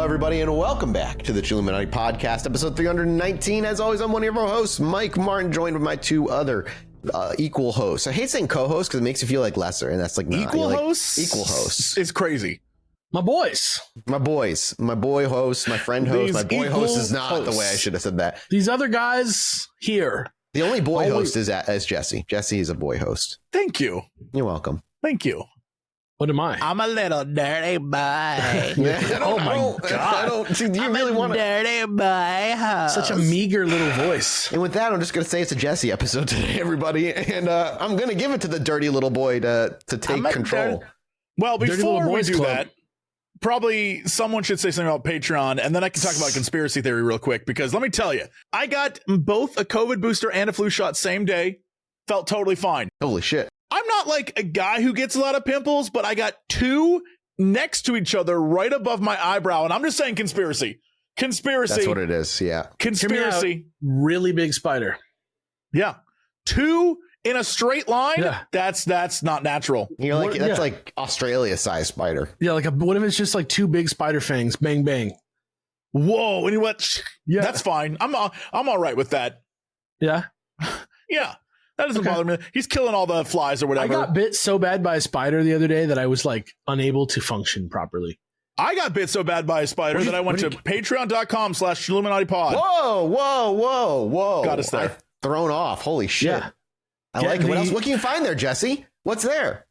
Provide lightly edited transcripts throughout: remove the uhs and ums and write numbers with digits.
everybody, and welcome back to the Chilluminati podcast, episode 319. As always, I'm one of your hosts, Mike Martin, joined with my two other equal hosts. I hate saying co-host because it makes you feel like lesser, and that's like not. Equal hosts? Equal hosts. It's crazy. My boys. My boys. My boy host, my friend host. My boy host is not the way I should have said that. These other guys here. The only boy host is Jesse. Jesse is a boy host. Thank you. You're welcome. Thank you. What am I? I'm a little dirty boy. Oh my God. Do you really want to? Dirty boy. Such a meager little voice. And with that, I'm just going to say it's a Jesse episode today, everybody. And I'm going to give it to the dirty little boy to take control. Well, before we do club. that, probably someone should say something about Patreon, and then I can talk about conspiracy theory real quick, because let me tell you, I got both a COVID booster and a flu shot same day. Felt totally fine. Holy shit. I'm not like a guy who gets a lot of pimples, but I got two next to each other right above my eyebrow. And I'm just saying conspiracy. Conspiracy. That's what it is. Yeah. Conspiracy. Really big spider. Yeah. Two in a straight line. Yeah. That's not natural. You're like, that's like Australia-sized spider. Yeah, like what if it's just like two big spider fangs? Bang, bang. Whoa. And you went, Yeah. that's fine. I'm all right with that. Yeah. Yeah. That doesn't bother me. He's killing all the flies or whatever. I got bit so bad by a spider the other day that I was like unable to function properly. I got bit so bad by a spider that I went to patreon.com/ChilluminatiPod. Whoa. Got us there. I've thrown off. Holy shit. Yeah. I like it. What can you find there, Jesse? What's there?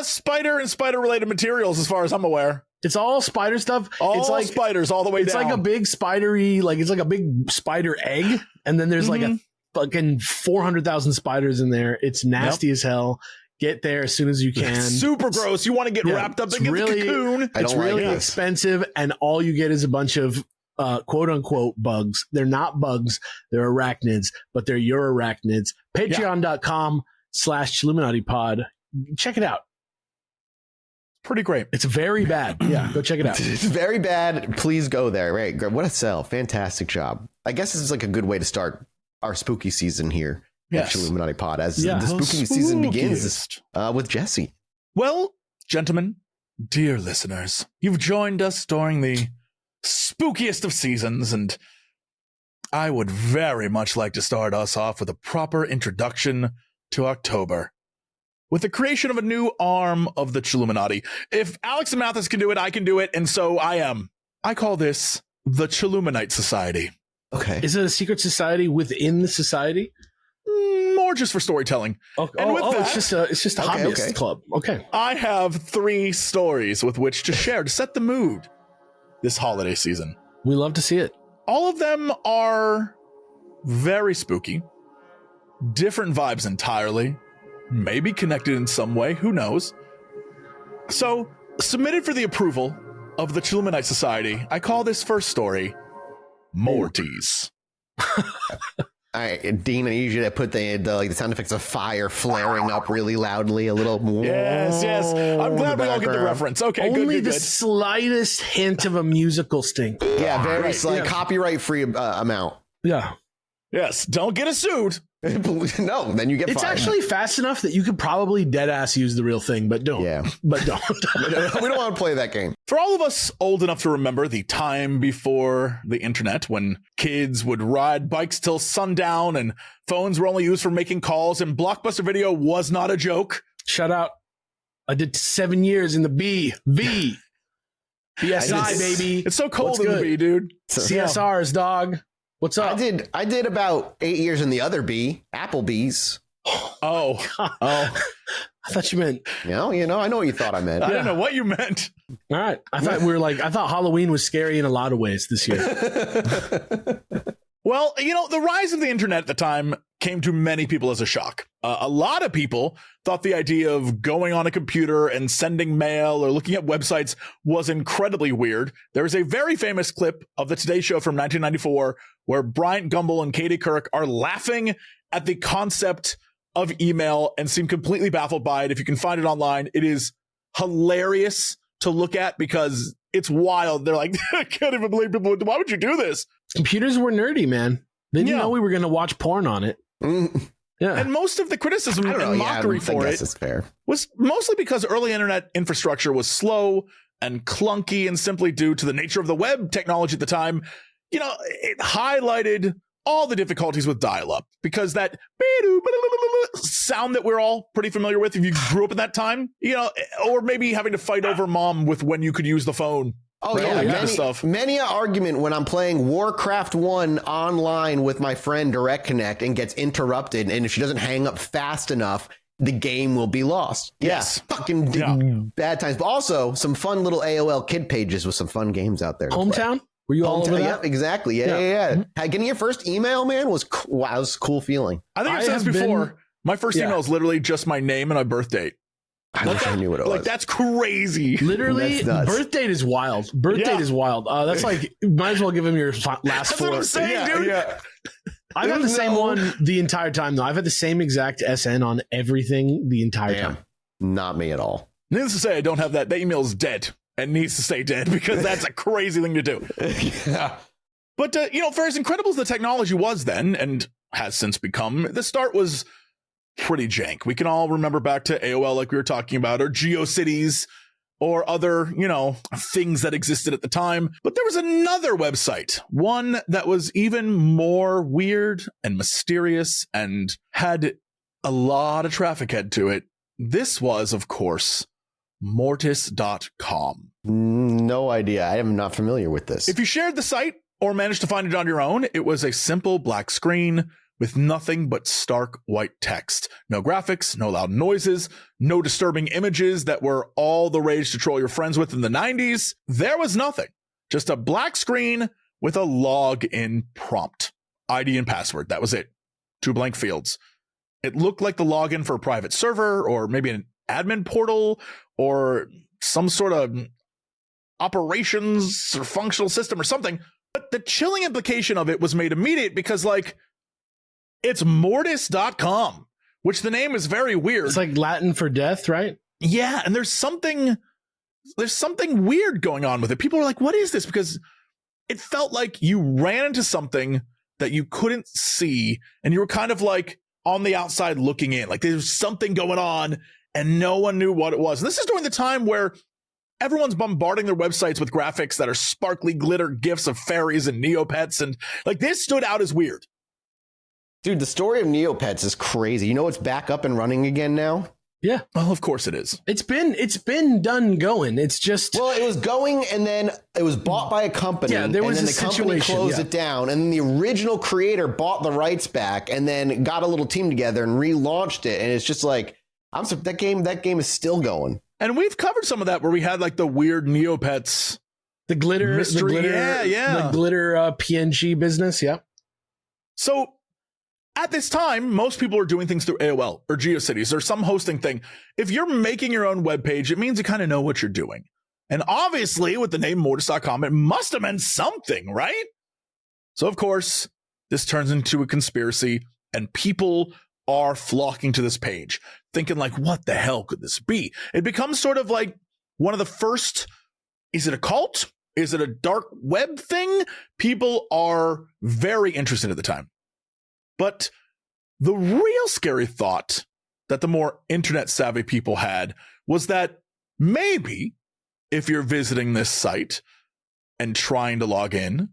Spider and spider-related materials, as far as I'm aware. It's all spider stuff. All it's like spiders all the way it's down. like a big spidery, like it's like a big spider egg, and then there's like a fucking 400,000 spiders in there. It's nasty as hell. Get there as soon as you can. Super gross. You want to get wrapped up in the cocoon. It's really expensive, and all you get is a bunch of quote unquote bugs. They're not bugs, they're arachnids, but they're your arachnids. Patreon.com/ChilluminatiPod. Check it out. Pretty great. It's very bad. Yeah, go check it out. It's very bad. Please go there. Right. What a sell. Fantastic job. I guess this is like a good way to start our spooky season here at Chilluminati Pod, as the spooky season begins with Jesse. Well, gentlemen, dear listeners, you've joined us during the spookiest of seasons, and I would very much like to start us off with a proper introduction to October, with the creation of a new arm of the Chilluminati. If Alex and Mathis can do it, I can do it, and so I am. I call this the Chilluminati Society. Okay. Is it a secret society within the society? More just for storytelling. Okay. And with that, it's just a hobbyist club. Okay. I have 3 stories with which to share to set the mood this holiday season. We love to see it. All of them are very spooky, different vibes entirely, maybe connected in some way, who knows. So, submitted for the approval of the Chilluminati Society, I call this first story Morties. All right, Dean, I usually put the sound effects of fire flaring up really loudly, a little. Yes. I'm glad we all get the reference. Okay, Only good. the slightest hint of a musical sting. Yeah, very copyright-free amount. Yeah. Yes, don't get us sued. No, then you get It's fired. actually fast enough that you could probably dead ass use the real thing, but don't. Yeah. But don't. We don't want to play that game. For all of us old enough to remember the time before the internet, when kids would ride bikes till sundown and phones were only used for making calls and Blockbuster Video was not a joke. Shut out. I did 7 years in the BSI, baby. It's so cold What's in good? the B, dude. CSRs, dog. What's up? I did about 8 years in the other B, Applebee's. Oh. I thought you meant. I know what you thought I meant. I don't know what you meant. All right. I thought Halloween was scary in a lot of ways this year. Well, the rise of the internet at the time came to many people as a shock. A lot of people thought the idea of going on a computer and sending mail or looking at websites was incredibly weird. There is a very famous clip of the Today Show from 1994 where Bryant Gumbel and Katie Couric are laughing at the concept of email and seem completely baffled by it. If you can find it online, it is hilarious to look at because it's wild. They're like, I can't even believe people. Why would you do this? Computers were nerdy, man. They didn't know we were going to watch porn on it. Yeah. And most of the criticism and mockery for it is fair. Was mostly because early internet infrastructure was slow and clunky, and simply due to the nature of the web technology at the time, it highlighted all the difficulties with dial-up, because that sound that we're all pretty familiar with if you grew up in that time, or maybe having to fight over mom with when you could use the phone. Oh, yeah. Many an argument when I'm playing Warcraft 1 online with my friend Direct Connect and gets interrupted, and if she doesn't hang up fast enough, the game will be lost. Yes. Fucking bad times. But also some fun little AOL kid pages with some fun games out there. Hometown? Were you all over that? Yep, exactly. Yeah. Getting your first email, man, was it was a cool feeling. I think I've said this before. My first email is literally just my name and my birth date. I wish I knew what it was. Like, that's crazy. Literally, birth date is wild. Birth date is wild. That's like, might as well give him your last that's four. What I'm saying, dude. Yeah. I've had the same one the entire time, though. I've had the same exact SN on everything the entire time. Not me at all. Needless to say, I don't have that. That email is dead and needs to stay dead, because that's a crazy thing to do. Yeah. But, for as incredible as the technology was then, and has since become, the start was pretty jank. We can all remember back to AOL, like we were talking about, or GeoCities, or other, things that existed at the time. But there was another website, one that was even more weird and mysterious and had a lot of traffic head to it. This was, of course, Mortis.com. No idea. I am not familiar with this. If you shared the site or managed to find it on your own, it was a simple black screen with nothing but stark white text. No graphics, no loud noises, no disturbing images that were all the rage to troll your friends with in the 90s. There was nothing. Just a black screen with a login prompt. ID and password. That was it. 2 blank fields. It looked like the login for a private server, or maybe an admin portal, or some sort of operations or functional system or something. But the chilling implication of it was made immediate, because, it's Mortis.com, which the name is very weird. It's like Latin for death, right? Yeah, and there's something weird going on with it. People are like, what is this? Because it felt like you ran into something that you couldn't see, and you were kind of like on the outside looking in. Like, there's something going on, and no one knew what it was. And this is during the time where everyone's bombarding their websites with graphics that are sparkly glitter gifs of fairies and Neopets, and this stood out as weird. Dude, the story of Neopets is crazy. You know it's back up and running again now? Yeah. Well, of course it is. It's been done going. It's just... Well, it was going, and then it was bought by a company. Yeah, there was and then the company closed it down, and then the original creator bought the rights back, and then got a little team together and relaunched it. And it's just like, that game is still going. And we've covered some of that, where we had the weird Neopets, the glitter mystery. The glitter PNG business. Yeah. So at this time, most people are doing things through AOL or GeoCities or some hosting thing. If you're making your own web page, it means you kind of know what you're doing. And obviously, with the name Mortis.com, it must have meant something, right? So, of course, this turns into a conspiracy, and people are flocking to this page, thinking what the hell could this be? It becomes sort of like one of the first, is it a cult? Is it a dark web thing? People are very interested at the time. But the real scary thought that the more internet savvy people had was that maybe if you're visiting this site and trying to log in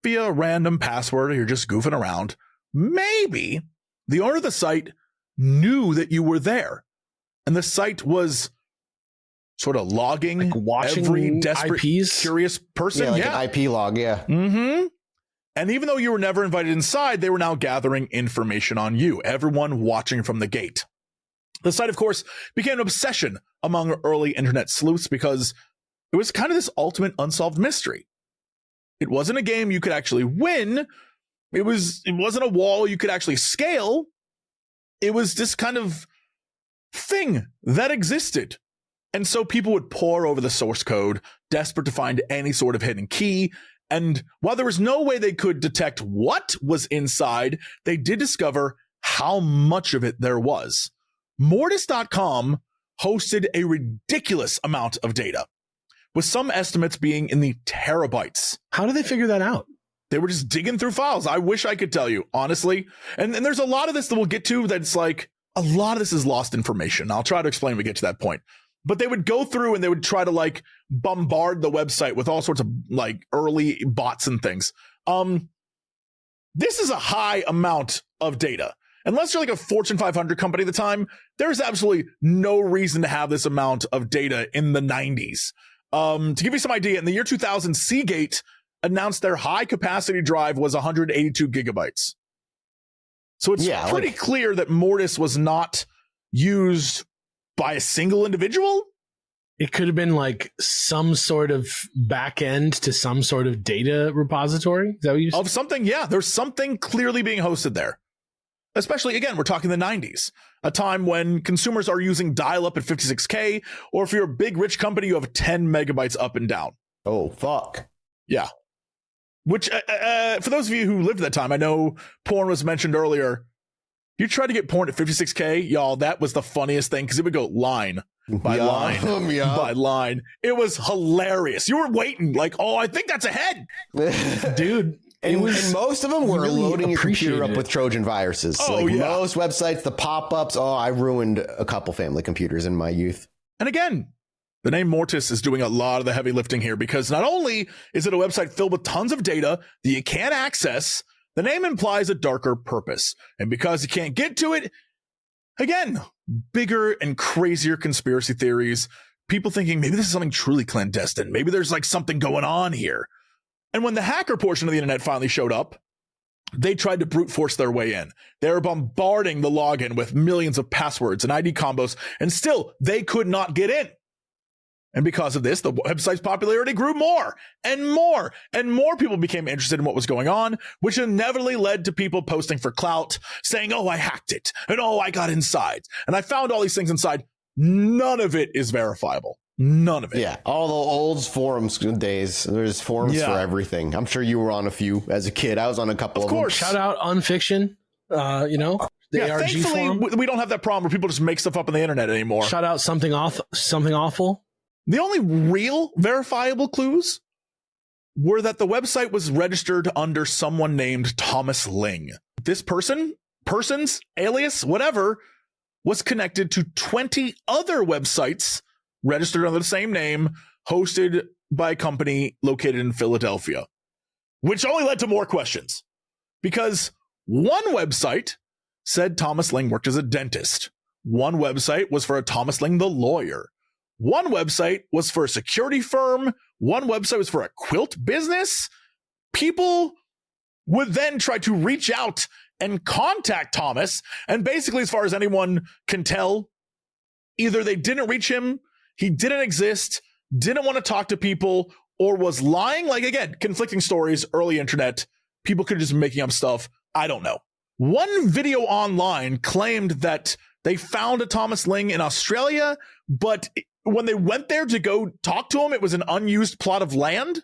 via a random password, or you're just goofing around, maybe the owner of the site knew that you were there, and the site was sort of logging watching every desperate, IPs? Curious person. An IP log, yeah. Mm-hmm. And even though you were never invited inside, they were now gathering information on you, everyone watching from the gate. The site, of course, became an obsession among early internet sleuths, because it was kind of this ultimate unsolved mystery. It wasn't a game you could actually win. It wasn't a wall you could actually scale. It was this kind of thing that existed. And so people would pore over the source code, desperate to find any sort of hidden key. And while there was no way they could detect what was inside, they did discover how much of it there was. Mortis.com hosted a ridiculous amount of data, with some estimates being in the terabytes. How did they figure that out? They were just digging through files. I wish I could tell you, honestly. And there's a lot of this that we'll get to that's a lot of this is lost information. I'll try to explain when we get to that point. but they would go through and they would try to like bombard the website with all sorts of like early bots and things. This is a high amount of data. Unless you're like a Fortune 500 company at the time, there's absolutely no reason to have this amount of data in the 90s. To give you some idea, in the year 2000, Seagate announced their high capacity drive was 182 gigabytes. So it's pretty clear that Mortis was not used by a single individual. It could have been like some sort of back end to some sort of data repository. Is that what you said? Of something, yeah. There's something clearly being hosted there. Especially, again, we're talking the 90s, a time when consumers are using dial-up at 56K, or if you're a big, rich company, you have 10 megabytes up and down. Oh, fuck. Yeah. Which, for those of you who lived at that time, I know porn was mentioned earlier. You tried to get porn at 56K, y'all, that was the funniest thing, because it would go line by line by line. It was hilarious. You were waiting, like, oh, I think that's a head. Dude. And most of them were really loading your computer up with Trojan viruses. Oh, yeah. Most websites, the pop-ups. Oh, I ruined a couple family computers in my youth. And again, the name Mortis is doing a lot of the heavy lifting here, because not only is it a website filled with tons of data that you can't access, the name implies a darker purpose. And because you can't get to it, again, bigger and crazier conspiracy theories, people thinking maybe this is something truly clandestine. Maybe there's like something going on here. And when the hacker portion of the internet finally showed up, they tried to brute force their way in. They were bombarding the login with millions of passwords and ID combos, and still they could not get in. And because of this, the website's popularity grew more and more, and more people became interested in what was going on, which inevitably led to people posting for clout, saying, oh, I hacked it, and oh, I got inside, and I found all these things inside. None of it is verifiable. None of it. Yeah, all the old forums days. There's forums for everything. I'm sure you were on a few as a kid. I was on a couple of them. Of course. Shout out Unfiction. The ARG thankfully, forum. We don't have that problem where people just make stuff up on the internet anymore. Shout out something awful. The only real verifiable clues were that the website was registered under someone named Thomas Ling. This person's alias, whatever, was connected to 20 other websites registered under the same name, hosted by a company located in Philadelphia, which only led to more questions. Because one website said Thomas Ling worked as a dentist. One website was for a Thomas Ling the lawyer. One website was for a security firm. One website was for a quilt business. People would then try to reach out and contact Thomas. And basically, as far as anyone can tell, either they didn't reach him, he didn't exist, didn't want to talk to people, or was lying. Like, again, conflicting stories, early internet. People could have just been making up stuff. I don't know. One video online claimed that they found a Thomas Ling in Australia, but when they went there to go talk to him, it was an unused plot of land.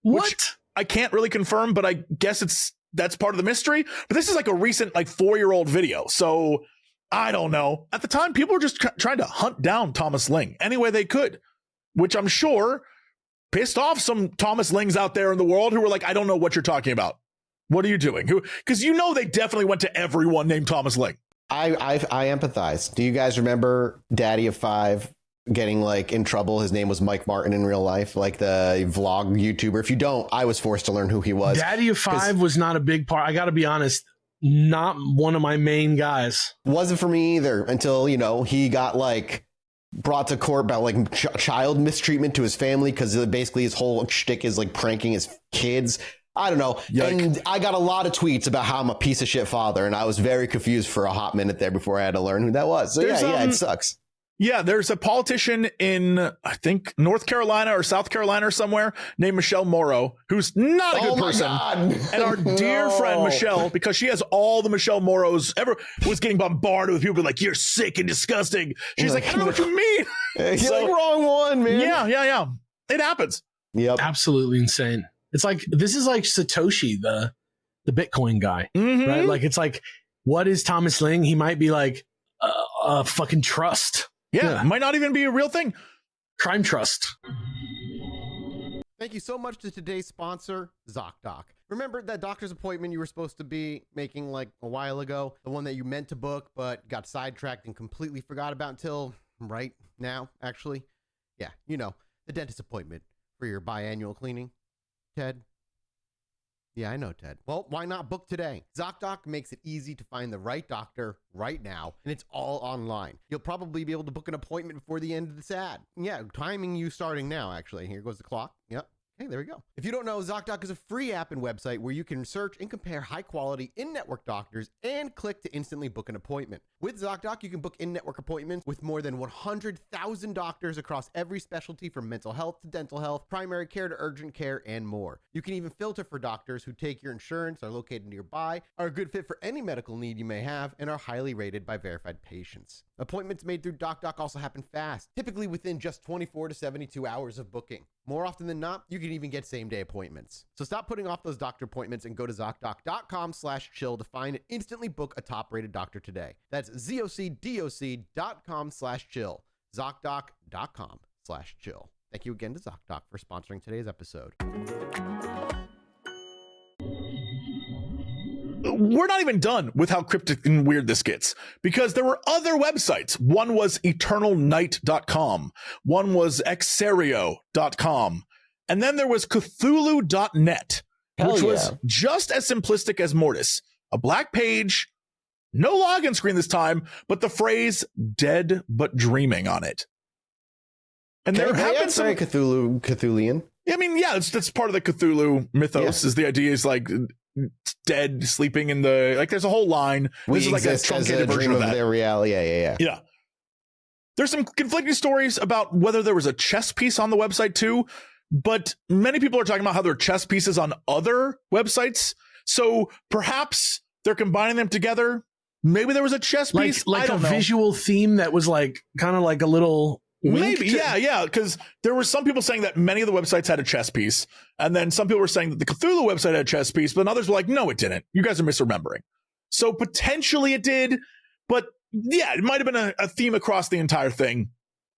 What? Which I can't really confirm, but I guess that's part of the mystery. But this is like a recent, like 4-year-old video. So I don't know. At the time, people were just trying to hunt down Thomas Ling any way they could, which I'm sure pissed off some Thomas Lings out there in the world who were like, I don't know what you're talking about. What are you doing? Because they definitely went to everyone named Thomas Ling. I empathize. Do you guys remember Daddy of Five getting like in trouble? His name was Mike Martin in real life, like the vlog YouTuber. If you don't, I was forced to learn who he was. Daddy of Five was not a big part. I got to be honest. Not one of my main guys. Wasn't for me either until, he got like brought to court about like child mistreatment to his family, because basically his whole shtick is like pranking his kids. I don't know. Yikes. And I got a lot of tweets about how I'm a piece of shit father, and I was very confused for a hot minute there before I had to learn who that was. So it sucks. Yeah, there's a politician in, I think, North Carolina or South Carolina or somewhere named Michelle Morrow, who's not a good person. And our dear friend Michelle, because she has all the Michelle Morrows ever, was getting bombarded with people like, you're sick and disgusting. She's like, I don't know what you mean. You're the wrong one, man. Yeah. It happens. Yep. Absolutely insane. It's like, this is like Satoshi, the Bitcoin guy, right? Like, it's like, what is Thomas Ling? He might be like a fucking trust. Yeah, might not even be a real thing. Crime trust. Thank you so much to today's sponsor, ZocDoc. Remember that doctor's appointment you were supposed to be making like a while ago? The one that you meant to book but got sidetracked and completely forgot about until right now, actually. Yeah, the dentist appointment for your biannual cleaning, Ted. Yeah, I know, Ted. Well, why not book today? ZocDoc makes it easy to find the right doctor right now, and it's all online. You'll probably be able to book an appointment before the end of this ad. Yeah, timing you starting now, actually. Here goes the clock. Yep. Hey, there we go. If you don't know, ZocDoc is a free app and website where you can search and compare high-quality in-network doctors and click to instantly book an appointment. With ZocDoc, you can book in-network appointments with more than 100,000 doctors across every specialty from mental health to dental health, primary care to urgent care, and more. You can even filter for doctors who take your insurance, are located nearby, are a good fit for any medical need you may have, and are highly rated by verified patients. Appointments made through ZocDoc also happen fast, typically within just 24 to 72 hours of booking. More often than not, you can even get same-day appointments. So stop putting off those doctor appointments and go to ZocDoc.com/chill to find and instantly book a top-rated doctor today. That's ZocDoc.com/chill. ZocDoc.com/chill. Thank you again to ZocDoc for sponsoring today's episode. We're not even done with how cryptic and weird this gets, because there were other websites. One was eternalnight.com. One was exerio.com. And then there was Cthulhu.net, which was just as simplistic as Mortis. A black page, no login screen this time, but the phrase dead but dreaming on it. And there have been some Cthulhian. I mean, yeah, that's part of the Cthulhu mythos. Is the idea is like dead, sleeping in the, like, there's a whole line. This is like a truncated version of their reality. Yeah. There's some conflicting stories about whether there was a chess piece on the website too, but many people are talking about how there are chess pieces on other websites. So perhaps they're combining them together. Maybe there was a chess piece, like a visual theme that was like kind of like a little. Maybe, yeah, because there were some people saying that many of the websites had a chess piece, and then some people were saying that the Cthulhu website had a chess piece, but then others were like, no, it didn't. You guys are misremembering. So potentially it did, but yeah, it might have been a theme across the entire thing.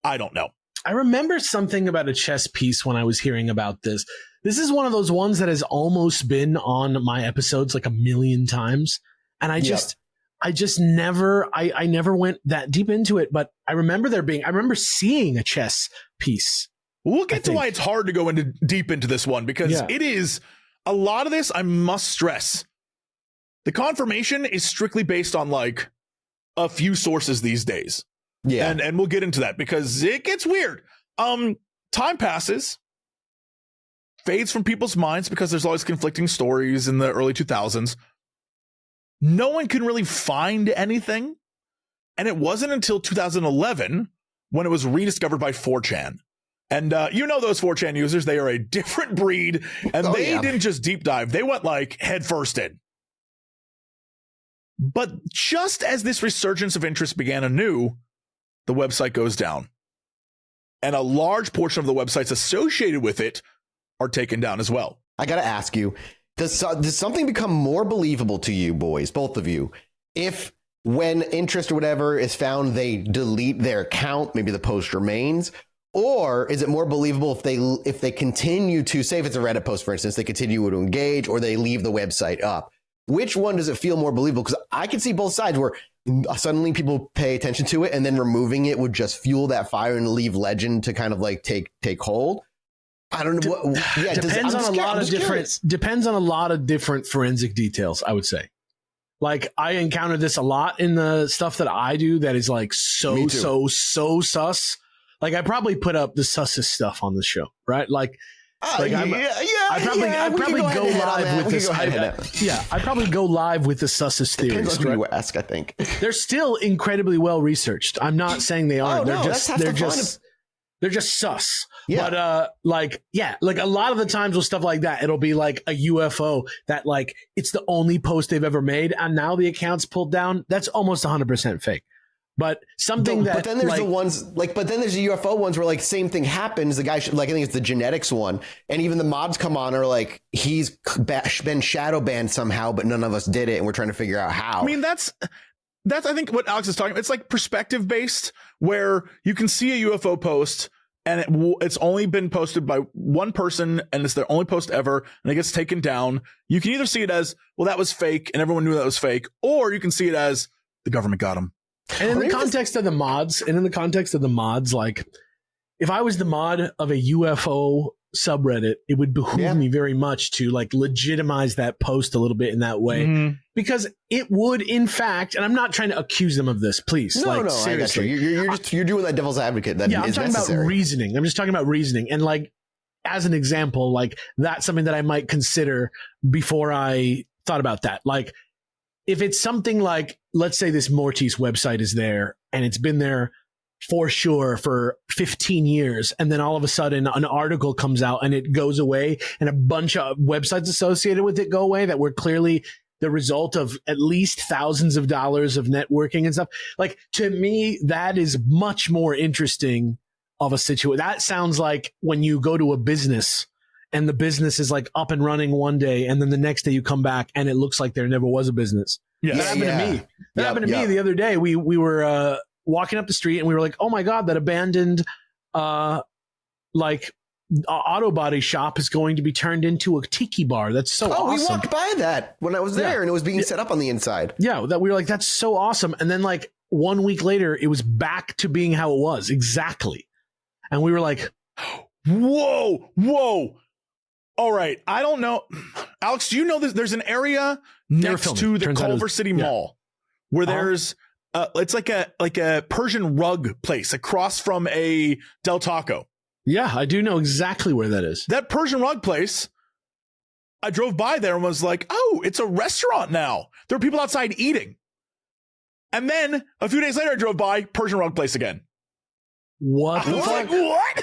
I don't know. I remember something about a chess piece when I was hearing about this. This is one of those ones that has almost been on my episodes like a million times, and I never went that deep into it, but I remember seeing a chess piece. We'll get to why it's hard to go deep into this one, because it is a lot of this. I must stress, the confirmation is strictly based on like a few sources these days. Yeah. And we'll get into that because it gets weird. Time passes, fades from people's minds because there's always conflicting stories in the early 2000s. No one can really find anything. And it wasn't until 2011 when it was rediscovered by 4chan. And those 4chan users, they are a different breed. And they didn't just deep dive. They went like head first in. But just as this resurgence of interest began anew, the website goes down. And a large portion of the websites associated with it are taken down as well. I got to ask you, does something become more believable to you boys, both of you, if when interest or whatever is found, they delete their account, maybe the post remains? Or is it more believable if they continue to, say if it's a Reddit post, for instance, they continue to engage or they leave the website up? Which one does it feel more believable? Because I can see both sides where suddenly people pay attention to it and then removing it would just fuel that fire and leave legend to kind of like take hold. I don't know. Depends on a lot of different forensic details, I would say. Like, I encounter this a lot in the stuff that I do that is like so sus. Like, I probably put up the sussest stuff on the show, right? Like, I probably go live with this. I probably go live with the sussest theories. Depends on who you ask, I think. They're still incredibly well researched. I'm not saying they aren't. They're just sus. Yeah. But like a lot of the times with stuff like that, it'll be like a UFO that like it's the only post they've ever made, and now the account's pulled down. That's almost 100% fake. But something but then there's the ones like, but then there's the UFO ones where like same thing happens. The guy I think it's the genetics one, and even the mods come on are like he's been shadow banned somehow, but none of us did it, and we're trying to figure out how. I mean, that's I think what Alex is talking about. It's like perspective based, where you can see a UFO post and it's only been posted by one person and it's their only post ever and it gets taken down. You can either see it as, well, that was fake and everyone knew that was fake, or you can see it as the government got him. And in the context of the mods, like if I was the mod of a UFO subreddit, it would behoove me very much to like legitimize that post a little bit in that way, because it would, in fact, and I'm not trying to accuse them of this, please. No, seriously. I got you. You're doing that devil's advocate. That I'm talking necessary. about reasoning. I'm just talking about reasoning. And like, as an example, like that's something that I might consider before I thought about that. Like if it's something like, let's say this Mortis website is there and it's been there for sure for 15 years. And then all of a sudden an article comes out and it goes away and a bunch of websites associated with it go away that were clearly the result of at least thousands of dollars of networking and stuff. Like to me, that is much more interesting of a situation. That sounds like when you go to a business and the business is like up and running one day and then the next day you come back and it looks like there never was a business. That happened to me. That happened to me the other day. We were, walking up the street and we were like, oh my God, that abandoned, auto body shop is going to be turned into a tiki bar. That's so awesome. We walked by that when I was there and it was being set up on the inside. Yeah. That we were like, that's so awesome. And then like 1 week later, it was back to being how it was exactly. And we were like, whoa. All right. I don't know. Alex, do you know there's an area next to the Culver City Mall where there's, it's like a Persian rug place across from a Del Taco. Yeah, I do know exactly where that is. That Persian rug place, I drove by there and was like, oh, it's a restaurant now. There are people outside eating. And then a few days later, I drove by Persian rug place again. What? I was like, what?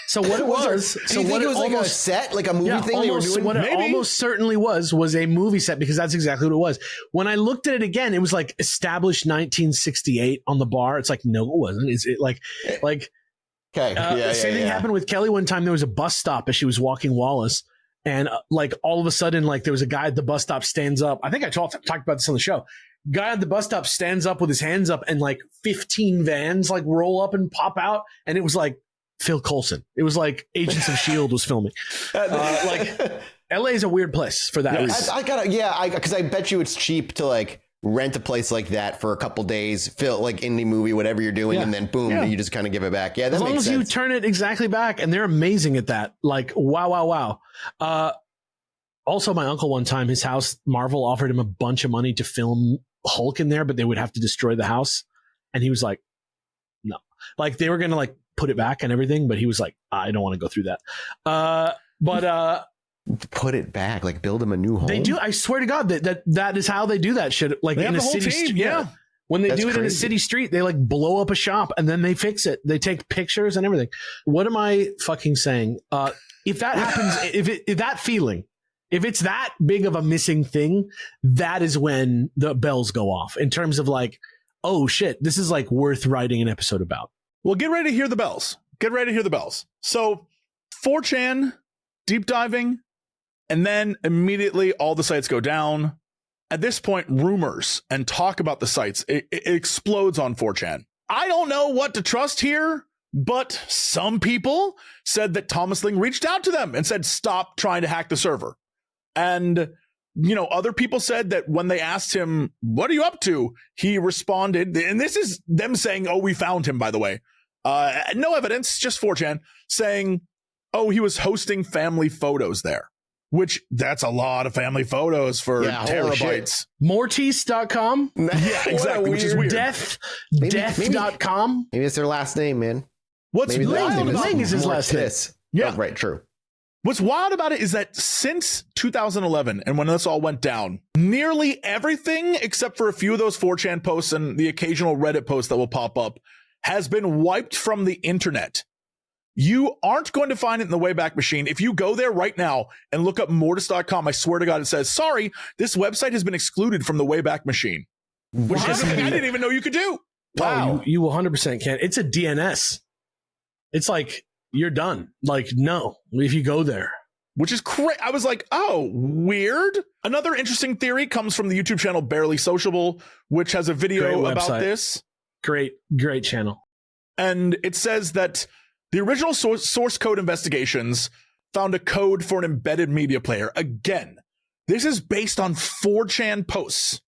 So what it was? So what it was like a set, like a movie thing almost, they were doing? What it almost certainly was a movie set, because that's exactly what it was. When I looked at it again, it was like established 1968 on the bar. It's like, no, it wasn't. Is it like? Okay. Same thing happened with Kelly one time. There was a bus stop as she was walking Wallace, and like all of a sudden, like there was a guy at the bus stop stands up. I think I talked about this on the show. Guy at the bus stop stands up with his hands up, and like 15 vans like roll up and pop out, and it was like Phil Coulson. It was like Agents of S.H.I.E.L.D. was filming. Like LA is a weird place for that reason. Because I bet you it's cheap to like rent a place like that for a couple days, film like indie movie, whatever you're doing, and then boom, you just kind of give it back. Yeah, that as long makes as sense. you turn it exactly back, and they're amazing at that. Like wow. Also, my uncle one time, his house, Marvel offered him a bunch of money to film Hulk in there, but they would have to destroy the house, and he was like, no. Like they were gonna like put it back and everything, but he was like, I don't want to go through that. Put it back, like build him a new home. They do. I swear to God that is how they do that shit. Like in a city street. Yeah. When they do it in a city street, they like blow up a shop and then they fix it. They take pictures and everything. What am I fucking saying? If that happens, if that feeling, if it's that big of a missing thing, that is when the bells go off in terms of like, oh shit, this is like worth writing an episode about. Well, get ready to hear the bells. So 4chan, deep diving, and then immediately all the sites go down. At this point, rumors and talk about the sites, it explodes on 4chan. I don't know what to trust here, but some people said that Thomas Ling reached out to them and said, stop trying to hack the server. And, other people said that when they asked him, what are you up to? He responded, and this is them saying, oh, we found him, by the way. No evidence, just 4chan, saying, oh, he was hosting family photos there, which that's a lot of family photos for terabytes. Mortis.com? Yeah, exactly, which is weird. Death.com? Maybe it's their last name, man. What's wild about Ling is his last name. Yeah. Oh, right, true. What's wild about it is that since 2011 and when this all went down, nearly everything except for a few of those 4chan posts and the occasional Reddit post that will pop up has been wiped from the internet. You aren't going to find it in the Wayback Machine. If you go there right now and look up mortis.com, I swear to God, it says, sorry, this website has been excluded from the Wayback Machine, which is something I didn't even know you could do. Wow. Oh, you 100% can. It's a DNS. It's like, you're done. Like, no, if you go there. Which is crazy. I was like, oh, weird. Another interesting theory comes from the YouTube channel Barely Sociable, which has a video about this. Great channel. And it says that the original source code investigations found a code for an embedded media player. Again, this is based on 4chan posts.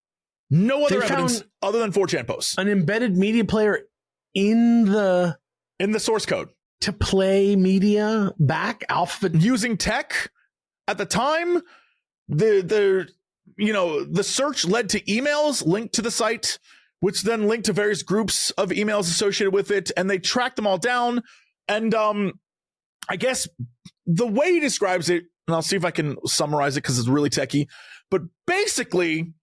No other evidence other than 4chan posts. An embedded media player in the source code to play media back alphabet using tech. At the time, the search led to emails linked to the site, which then linked to various groups of emails associated with it, and they tracked them all down. And I guess the way he describes it, and I'll see if I can summarize it because it's really techie, but basically,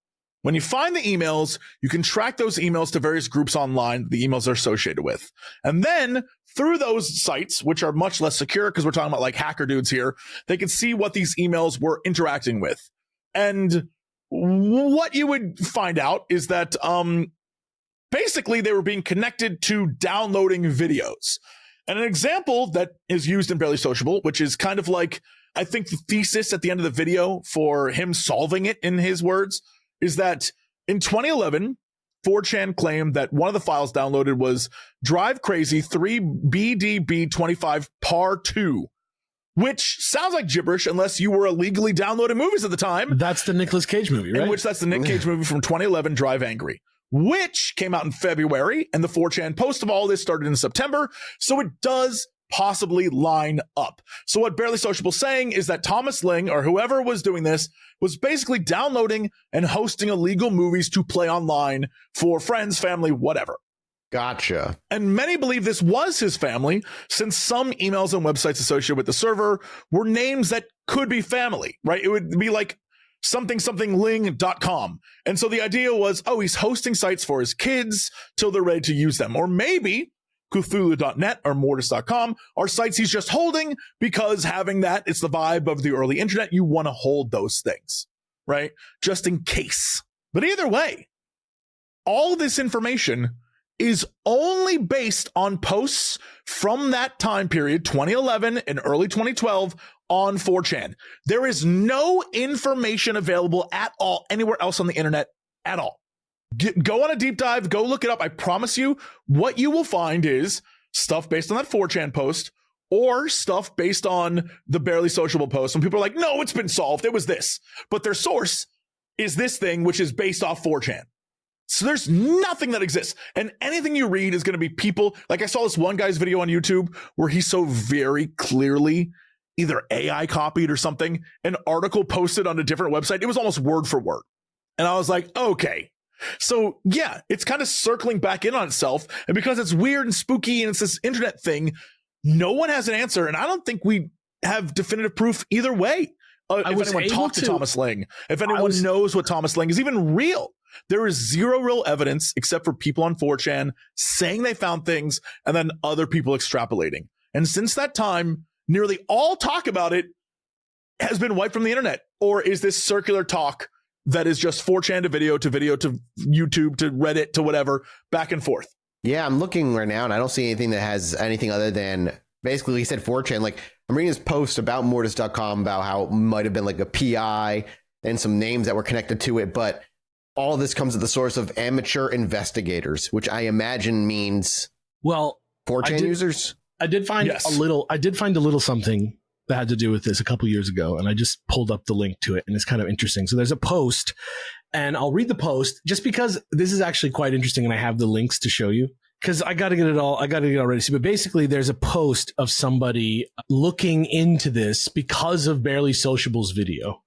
when you find the emails, you can track those emails to various groups online the emails are associated with. And then through those sites, which are much less secure because we're talking about like hacker dudes here, they can see what these emails were interacting with. And what you would find out is that basically they were being connected to downloading videos. And an example that is used in Barely Sociable, which is kind of like, I think the thesis at the end of the video for him solving it in his words, is that in 2011, 4chan claimed that one of the files downloaded was Drive Crazy 3BDB25 Par 2, which sounds like gibberish unless you were illegally downloading movies at the time. That's the Nicolas Cage movie, right? In which that's the Nick Cage movie from 2011, Drive Angry, which came out in February. And the 4chan post of all this started in September. So it does possibly line up. So what Barely Sociable saying is that Thomas Ling or whoever was doing this was basically downloading and hosting illegal movies to play online for friends, family, whatever. Gotcha. And many believe this was his family, since some emails and websites associated with the server were names that could be family, right? It would be like something.ling.com. And so the idea was, oh, he's hosting sites for his kids till they're ready to use them. Or maybe Cthulhu.net or Mortis.com are sites he's just holding because having that, it's the vibe of the early internet. You want to hold those things, right? Just in case. But either way, all this information is only based on posts from that time period, 2011 and early 2012 on 4chan. There is no information available at all anywhere else on the internet at all. Go on a deep dive, go look it up. I promise you what you will find is stuff based on that 4chan post or stuff based on the Barely Sociable post. When people are like, no, it's been solved. It was this. But their source is this thing, which is based off 4chan. So there's nothing that exists. And anything you read is going to be people. Like I saw this one guy's video on YouTube where he so very clearly either AI copied or something, an article posted on a different website. It was almost word for word. And I was like, okay. So yeah, it's kind of circling back in on itself. And because it's weird and spooky and it's this internet thing, no one has an answer. And I don't think we have definitive proof either way. If anyone talked to Thomas Ling, if anyone knows what Thomas Ling is even real, there is zero real evidence except for people on 4chan saying they found things and then other people extrapolating. And since that time, nearly all talk about it has been wiped from the internet. Or is this circular talk that is just 4chan to video to YouTube to Reddit to whatever, back and forth? Yeah, I'm looking right now and I don't see anything that has anything other than basically he said 4chan. Like I'm reading his post about Mortis.com about how it might have been like a PI and some names that were connected to it. But all of this comes at the source of amateur investigators, which I imagine means 4chan users. I did find a little something that had to do with this a couple years ago, and I just pulled up the link to it, and it's kind of interesting. So there's a post, and I'll read the post just because this is actually quite interesting, and I have the links to show you because I got to get it all ready. But basically, there's a post of somebody looking into this because of Barely Sociable's video,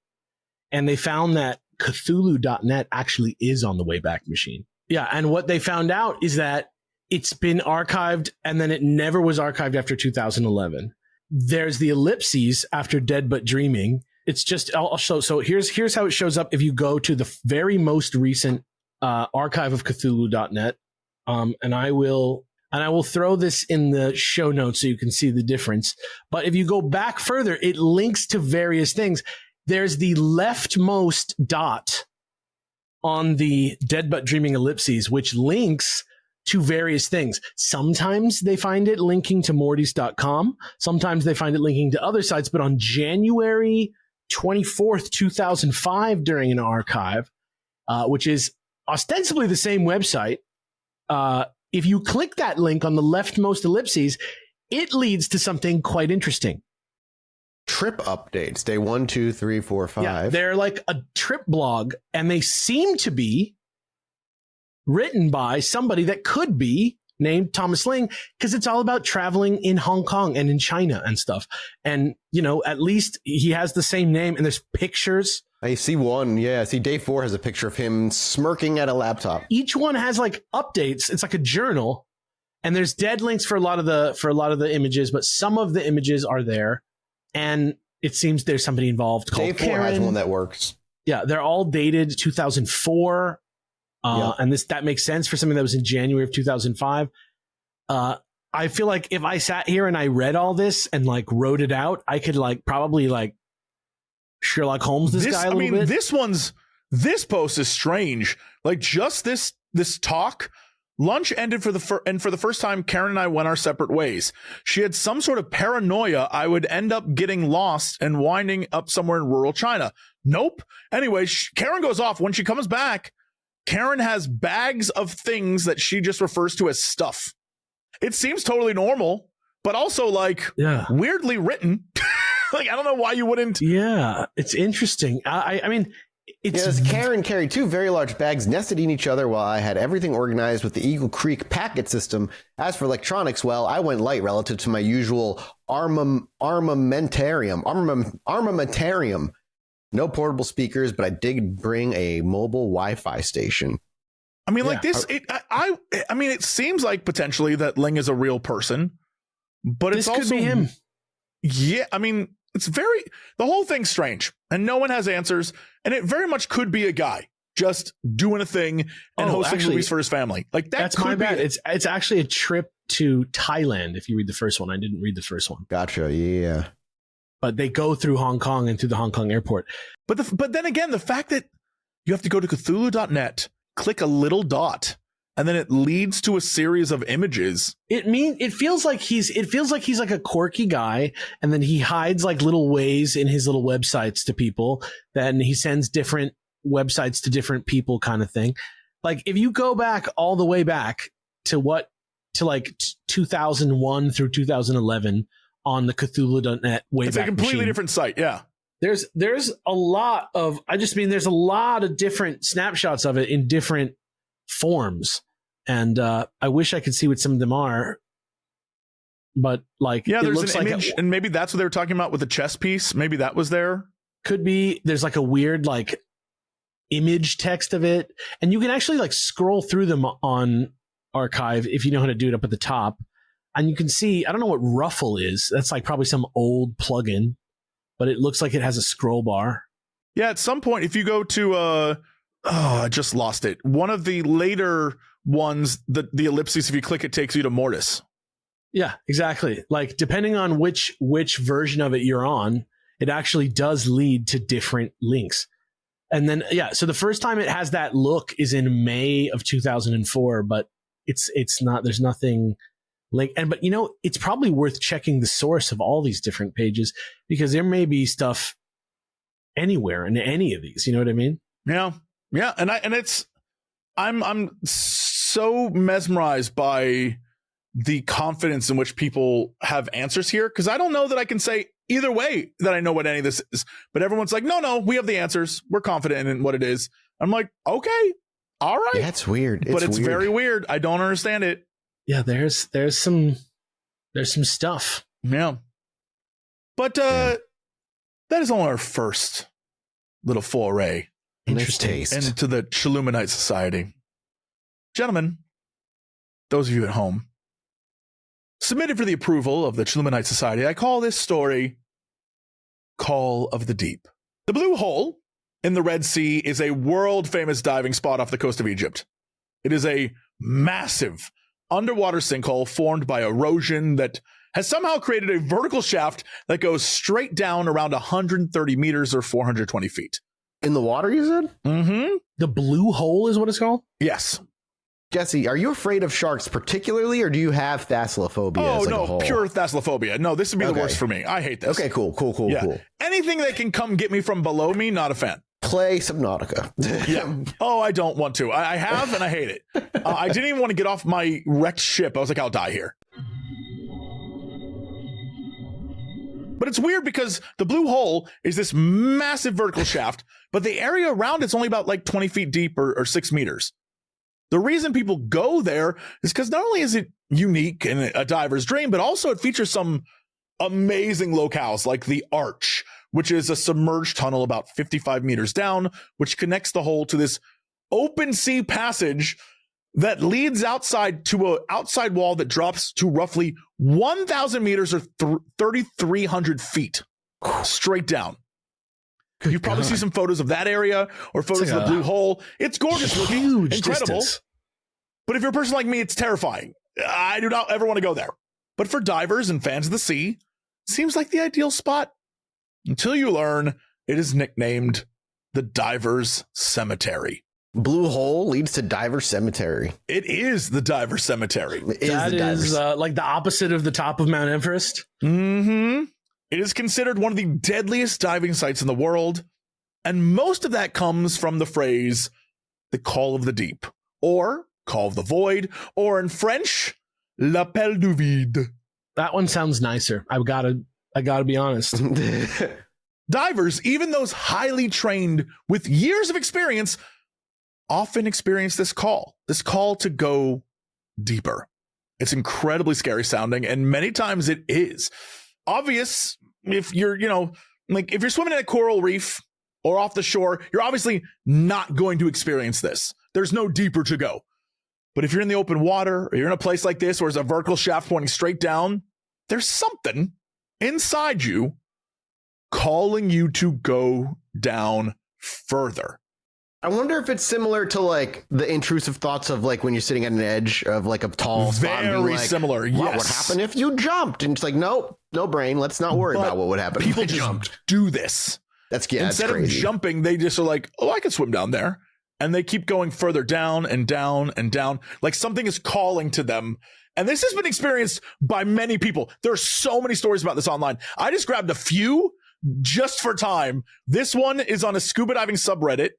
and they found that Cthulhu.net actually is on the Wayback Machine. Yeah, and what they found out is that it's been archived, and then it never was archived after 2011. There's the ellipses after Dead But Dreaming. It's just, I'll show. So here's how it shows up if you go to the very most recent archive of Cthulhu.net. And I will throw this in the show notes so you can see the difference. But if you go back further, it links to various things. There's the leftmost dot on the Dead But Dreaming ellipses, which links to various things. Sometimes they find it linking to Mortis.com. Sometimes they find it linking to other sites. But on January 24th, 2005, during an archive, which is ostensibly the same website, if you click that link on the leftmost ellipses, it leads to something quite interesting. Trip updates, day 1, 2, 3, 4, 5. Yeah, they're like a trip blog, and they seem to be written by somebody that could be named Thomas Ling, because it's all about traveling in Hong Kong and in China and stuff. And, at least he has the same name, and there's pictures. I see one. Yeah. I see day 4 has a picture of him smirking at a laptop. Each one has like updates. It's like a journal, and there's dead links for a lot of the images, but some of the images are there. And it seems there's somebody involved called Day 4 Karen. has one that works. Yeah. They're all dated 2004. And that makes sense for something that was in January of 2005. I feel like if I sat here and I read all this and like wrote it out, I could like probably like Sherlock Holmes this guy a little bit. This post is strange. Like just this talk. Lunch ended for the first time, Karen and I went our separate ways. She had some sort of paranoia I would end up getting lost and winding up somewhere in rural China. Nope. Anyway, Karen goes off. When she comes back, Karen has bags of things that she just refers to as stuff. It seems totally normal, but also like weirdly written. Like, I don't know why you wouldn't. Yeah, it's interesting. I mean, Karen carried 2 very large bags nested in each other while I had everything organized with the Eagle Creek packet system. As for electronics, well, I went light relative to my usual armamentarium. No portable speakers, but I did bring a mobile Wi-Fi station. I mean, like this, I mean, it seems like potentially that Ling is a real person, but it's also could be him. Yeah. I mean, the whole thing's strange and no one has answers, and it very much could be a guy just doing a thing and hosting movies for his family. Like that's my bad. It's actually a trip to Thailand. If you read the first one, I didn't read the first one. Gotcha. Yeah. But they go through Hong Kong and through the Hong Kong airport. But then again, the fact that you have to go to Cthulhu.net, click a little dot, and then it leads to a series of images. It feels like he's like a quirky guy, and then he hides like little ways in his little websites to people. Then he sends different websites to different people, kind of thing. Like if you go back all the way back to 2001 through 2011 on the Cthulhu.net it's a completely different site. Yeah. There's a lot of there's a lot of different snapshots of it in different forms, and I wish I could see what some of them are, but like there's looks an image, and maybe that's what they were talking about with the chess piece. Maybe that was there. Could be. There's like a weird like image text of it, and you can actually like scroll through them on Archive if you know how to do it up at the top, and you can see. I don't know what Ruffle is. That's like probably some old plugin. But it looks like it has a scroll bar. Yeah, at some point, if you go to, I just lost it. One of the later ones, the ellipses, if you click, it takes you to Mortis. Yeah, exactly. Like, depending on which version of it you're on, it actually does lead to different links. And then, so the first time it has that look is in May of 2004, but it's not, there's nothing... but it's probably worth checking the source of all these different pages, because there may be stuff anywhere in any of these. You know what I mean? Yeah. Yeah. I'm so mesmerized by the confidence in which people have answers here. Cause I don't know that I can say either way that I know what any of this is, but everyone's like, no, we have the answers. We're confident in what it is. I'm like, okay, all right. That's weird. It's very weird. I don't understand it. Yeah, there's some stuff. Yeah. But that is only our first little foray into the Chilluminati Society. Gentlemen, those of you at home, submitted for the approval of the Chilluminati Society, I call this story Call of the Deep. The Blue Hole in the Red Sea is a world-famous diving spot off the coast of Egypt. It is a massive underwater sinkhole formed by erosion that has somehow created a vertical shaft that goes straight down around 130 meters or 420 feet. In the water, you said? Mm-hmm. The Blue Hole is what it's called? Yes. Jesse, are you afraid of sharks particularly, or do you have thalassophobia? Oh, no, pure thalassophobia. No, this would be the worst for me. I hate this. Okay, cool. Anything that can come get me from below me, not a fan. Play Subnautica. Yeah. Oh, I don't want to. I have, and I hate it. I didn't even want to get off my wrecked ship. I was like, I'll die here. But it's weird because the Blue Hole is this massive vertical shaft, but the area around it's only about like 20 feet deep or 6 meters. The reason people go there is because not only is it unique and a diver's dream, but also it features some amazing locales like the Arch, which is a submerged tunnel about 55 meters down, which connects the hole to this open sea passage that leads outside to an outside wall that drops to roughly 1,000 meters or 3,300 feet straight down. You probably see some photos of that area or photos of the blue hole. It's gorgeous looking, huge incredible. Distance. But if you're a person like me, it's terrifying. I do not ever want to go there. But for divers and fans of the sea, it seems like the ideal spot until you learn it is nicknamed the Divers Cemetery. Blue hole leads to Diver Cemetery. It is the Diver Cemetery. That is like the opposite of the top of Mount Everest. Mm-hmm. It is considered one of the deadliest diving sites in the world, and most of that comes from the phrase, the call of the deep, or call of the void, or in French, l'appel du vide. That one sounds nicer. I gotta be honest. Divers, even those highly trained with years of experience, often experience this call to go deeper. It's incredibly scary sounding, and many times it is obvious. If you're, if you're swimming in a coral reef or off the shore, you're obviously not going to experience this. There's no deeper to go. But if you're in the open water or you're in a place like this where there's a vertical shaft pointing straight down, there's something inside you calling you to go down further. I wonder if it's similar to like the intrusive thoughts of like when you're sitting at an edge of like a tall spot. Very similar. Yes. What would happen if you jumped? And it's like, nope, no brain. Let's not worry about what would happen. People just do this. Instead of jumping, they just are like, oh, I can swim down there. And they keep going further down and down and down. Like something is calling to them. And this has been experienced by many people. There are so many stories about this online. I just grabbed a few just for time. This one is on a scuba diving subreddit.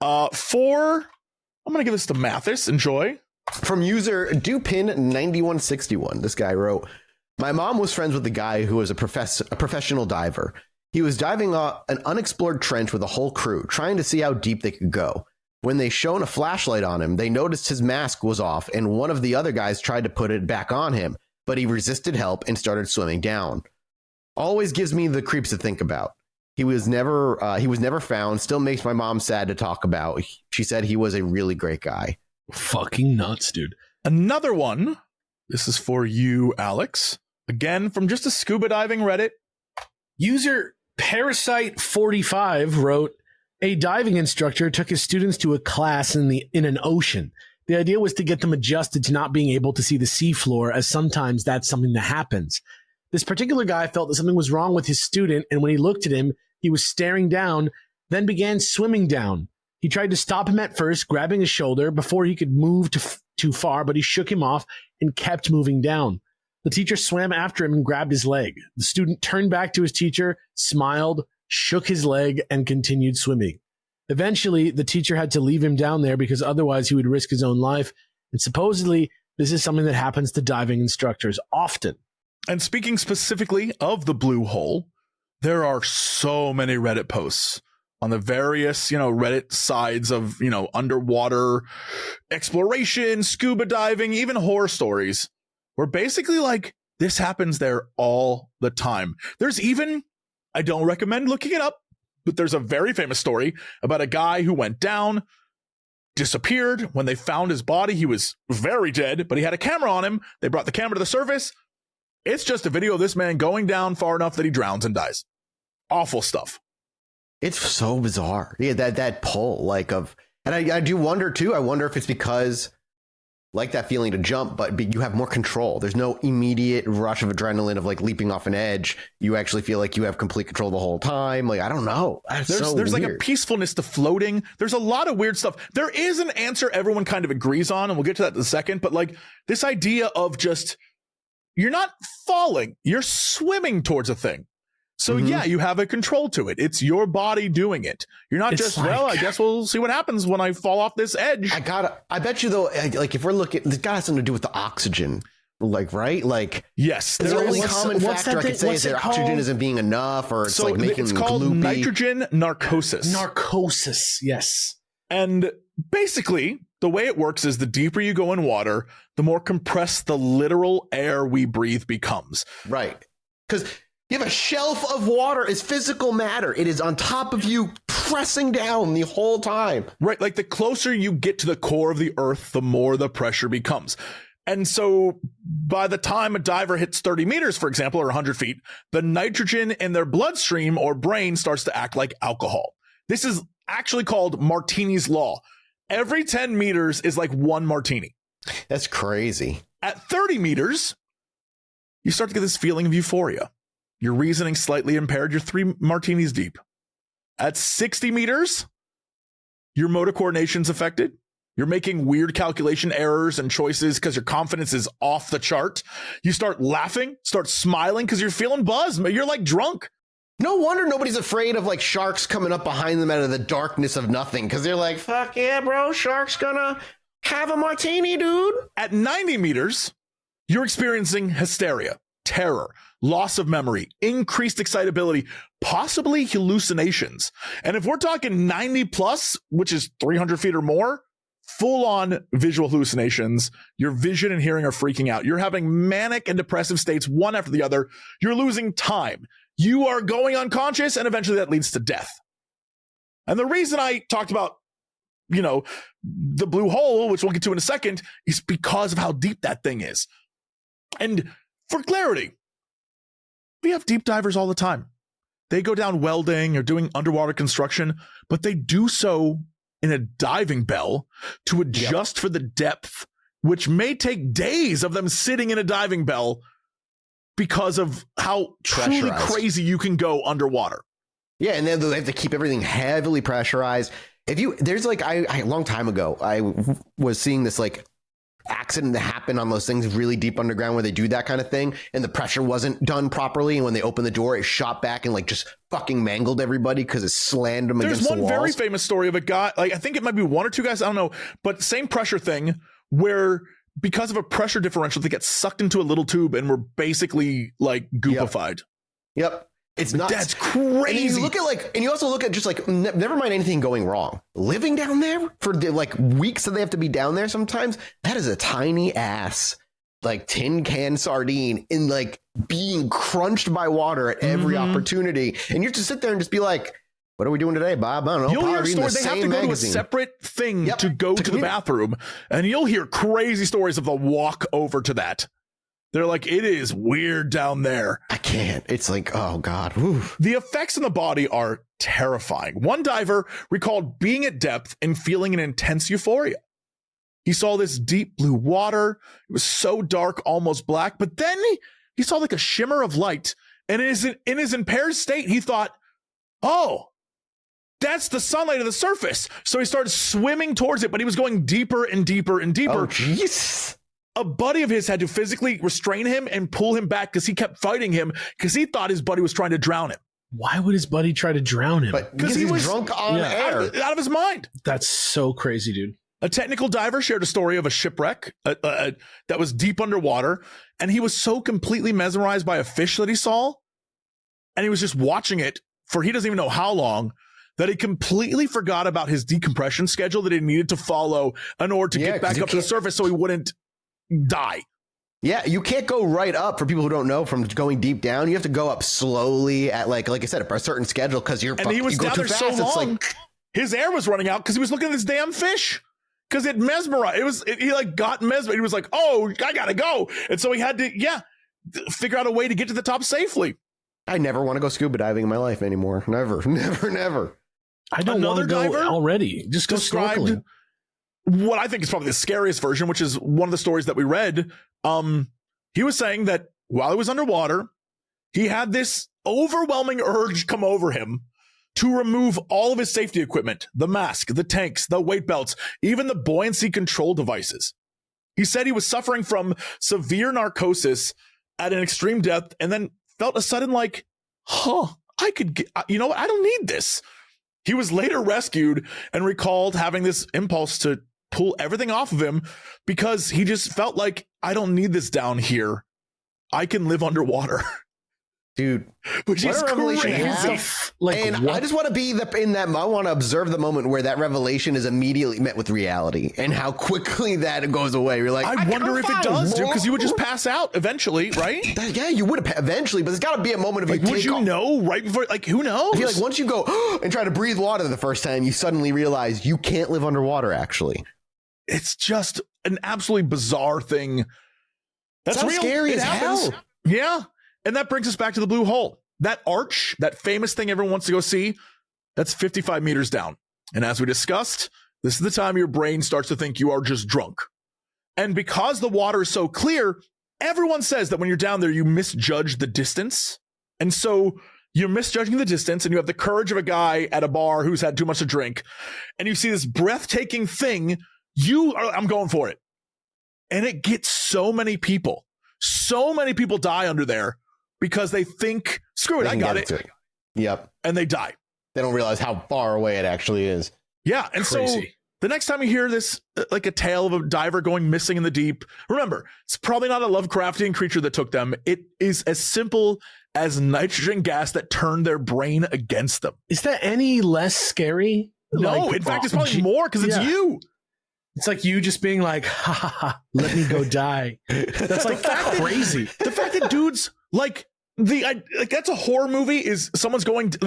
I'm going to give this to Mathis. Enjoy. From user Dupin9161, this guy wrote, my mom was friends with the guy who was a professional diver. He was diving an unexplored trench with a whole crew, trying to see how deep they could go. When they shone a flashlight on him, they noticed his mask was off, and one of the other guys tried to put it back on him, but he resisted help and started swimming down. Always gives me the creeps to think about. He was never found. Still makes my mom sad to talk about. She said he was a really great guy. Fucking nuts, dude. Another one. This is for you, Alex. Again, from just a scuba diving Reddit. User Parasite45 wrote, a diving instructor took his students to a class in an ocean. The idea was to get them adjusted to not being able to see the seafloor, as sometimes that's something that happens. This particular guy felt that something was wrong with his student, and when he looked at him, he was staring down, then began swimming down. He tried to stop him at first, grabbing his shoulder before he could move too far, but he shook him off and kept moving down. The teacher swam after him and grabbed his leg. The student turned back to his teacher, smiled, shook his leg, and continued swimming. Eventually, the teacher had to leave him down there because otherwise he would risk his own life. And supposedly, this is something that happens to diving instructors often. And speaking specifically of the blue hole, there are so many Reddit posts on the various, Reddit sides of, underwater exploration, scuba diving, even horror stories, where basically like this happens there all the time. There's even, I don't recommend looking it up, but there's a very famous story about a guy who went down, disappeared. When they found his body, he was very dead, but he had a camera on him. They brought the camera to the surface. It's just a video of this man going down far enough that he drowns and dies. Awful stuff. It's so bizarre. Yeah, that pull and I do wonder too. I wonder if it's because like that feeling to jump, but you have more control. There's no immediate rush of adrenaline of like leaping off an edge. You actually feel like you have complete control the whole time. Like, I don't know. There's like a peacefulness to floating. There's a lot of weird stuff. There is an answer everyone kind of agrees on, and we'll get to that in a second. But like this idea of just, you're not falling, you're swimming towards a thing. So yeah, you have a control to it. It's your body doing it. You're not I guess we'll see what happens when I fall off this edge. I bet you though, like if we're looking, it's got something to do with the oxygen, like, right? Yes. The only common factor I could say is that oxygen isn't being enough, or it's like making it's called gloopy. nitrogen narcosis. Narcosis, yes. And basically, the way it works is the deeper you go in water, the more compressed the literal air we breathe becomes. Right. Because you have a shelf of water. It's physical matter. It is on top of you, pressing down the whole time. Right. Like the closer you get to the core of the earth, the more the pressure becomes. And so by the time a diver hits 30 meters, for example, or 100 feet, the nitrogen in their bloodstream or brain starts to act like alcohol. This is actually called Martini's Law. Every 10 meters is like one martini. That's crazy. At 30 meters, you start to get this feeling of euphoria. Your reasoning slightly impaired. You're 3 martinis deep. At 60 meters, your motor coordination's affected. You're making weird calculation errors and choices because your confidence is off the chart. You start laughing, start smiling because you're feeling buzzed. You're like drunk. No wonder nobody's afraid of like sharks coming up behind them out of the darkness of nothing. Because they're like, fuck yeah, bro, shark's gonna have a martini, dude. At 90 meters, you're experiencing hysteria, terror, loss of memory, increased excitability, possibly hallucinations. And if we're talking 90 plus, which is 300 feet or more, full on visual hallucinations, your vision and hearing are freaking out. You're having manic and depressive states one after the other. You're losing time. You are going unconscious, and eventually that leads to death. And the reason I talked about, the blue hole, which we'll get to in a second, is because of how deep that thing is. And for clarity, we have deep divers all the time. They go down welding or doing underwater construction, but they do so in a diving bell to adjust for the depth, which may take days of them sitting in a diving bell because of how truly crazy you can go underwater. Yeah, and then they have to keep everything heavily pressurized. There's like, a long time ago, I was seeing this like accident that happened on those things really deep underground where they do that kind of thing, and the pressure wasn't done properly, and when they opened the door, it shot back and like just fucking mangled everybody because it slammed them against the walls. There's one very famous story of a guy, like I think it might be 1 or 2 guys, I don't know, but same pressure thing where because of a pressure differential, they get sucked into a little tube and were basically like goopified. Yep. It's nuts. That's crazy. And you also look at just like, never mind anything going wrong. Living down there for like weeks that they have to be down there sometimes, that is a tiny ass, like tin can sardine in like being crunched by water at every opportunity. And you have to sit there and just be like, what are we doing today, Bob? I don't know. You'll hear stories. They have to go to a separate thing to go to the bathroom. And you'll hear crazy stories of the walk over to that. They're like, it is weird down there. I can't. It's like, oh, God. Whew. The effects on the body are terrifying. One diver recalled being at depth and feeling an intense euphoria. He saw this deep blue water. It was so dark, almost black. But then he saw like a shimmer of light. And in his impaired state, he thought, oh, that's the sunlight of the surface. So he started swimming towards it, but he was going deeper and deeper and deeper. Oh, jeez. A buddy of his had to physically restrain him and pull him back because he kept fighting him because he thought his buddy was trying to drown him. Why would his buddy try to drown him? Because he was drunk on air. Out of his mind. That's so crazy, dude. A technical diver shared a story of a shipwreck that was deep underwater, and he was so completely mesmerized by a fish that he saw, and he was just watching it for he doesn't even know how long, that he completely forgot about his decompression schedule that he needed to follow in order to get back up to the surface so he wouldn't die. Yeah, you can't go right up, for people who don't know, from going deep down. You have to go up slowly at like I said, a certain schedule because he was down there so long. His air was running out because he was looking at this damn fish because it mesmerized. He got mesmerized. He was like, oh, I gotta go. And so he had to, figure out a way to get to the top safely. I never want to go scuba diving in my life anymore. Never. I don't want to go already. Just go snorkeling. What I think is probably the scariest version, which is one of the stories that we read. He was saying that while he was underwater, he had this overwhelming urge come over him to remove all of his safety equipment, the mask, the tanks, the weight belts, even the buoyancy control devices. He said he was suffering from severe narcosis at an extreme depth and then felt a sudden like, I could get, I don't need this. He was later rescued and recalled having this impulse to pull everything off of him because he just felt like, I don't need this down here. I can live underwater. Dude, which is crazy. Like, and what? I just want to be in that. I want to observe the moment where that revelation is immediately met with reality, and how quickly that goes away. You're like, I wonder if it does, dude, because you would just pass out eventually, right? Yeah, you would eventually, but there's got to be a moment of like, would you know right before? Like, who knows? I feel like once you go and try to breathe water the first time, you suddenly realize you can't live underwater. Actually, it's just an absolutely bizarre thing. That's real. Scary as hell. Yeah. And that brings us back to the blue hole. That arch, that famous thing everyone wants to go see, that's 55 meters down. And as we discussed, this is the time your brain starts to think you are just drunk. And because the water is so clear, everyone says that when you're down there, you misjudge the distance. And so you're misjudging the distance, and you have the courage of a guy at a bar who's had too much to drink. And you see this breathtaking thing. I'm going for it. And it gets so many people. So many people die under there. Because they think, screw it, I got it. Yep. And they die. They don't realize how far away it actually is. Yeah. And crazy. So the next time you hear this, like a tale of a diver going missing in the deep, remember, it's probably not a Lovecraftian creature that took them. It is as simple as nitrogen gas that turned their brain against them. Is that any less scary? No, in fact, it's probably more because it's you. It's like you just being like, ha ha ha, let me go die. That's like crazy. The fact that dudes like, that's a horror movie is someone's going to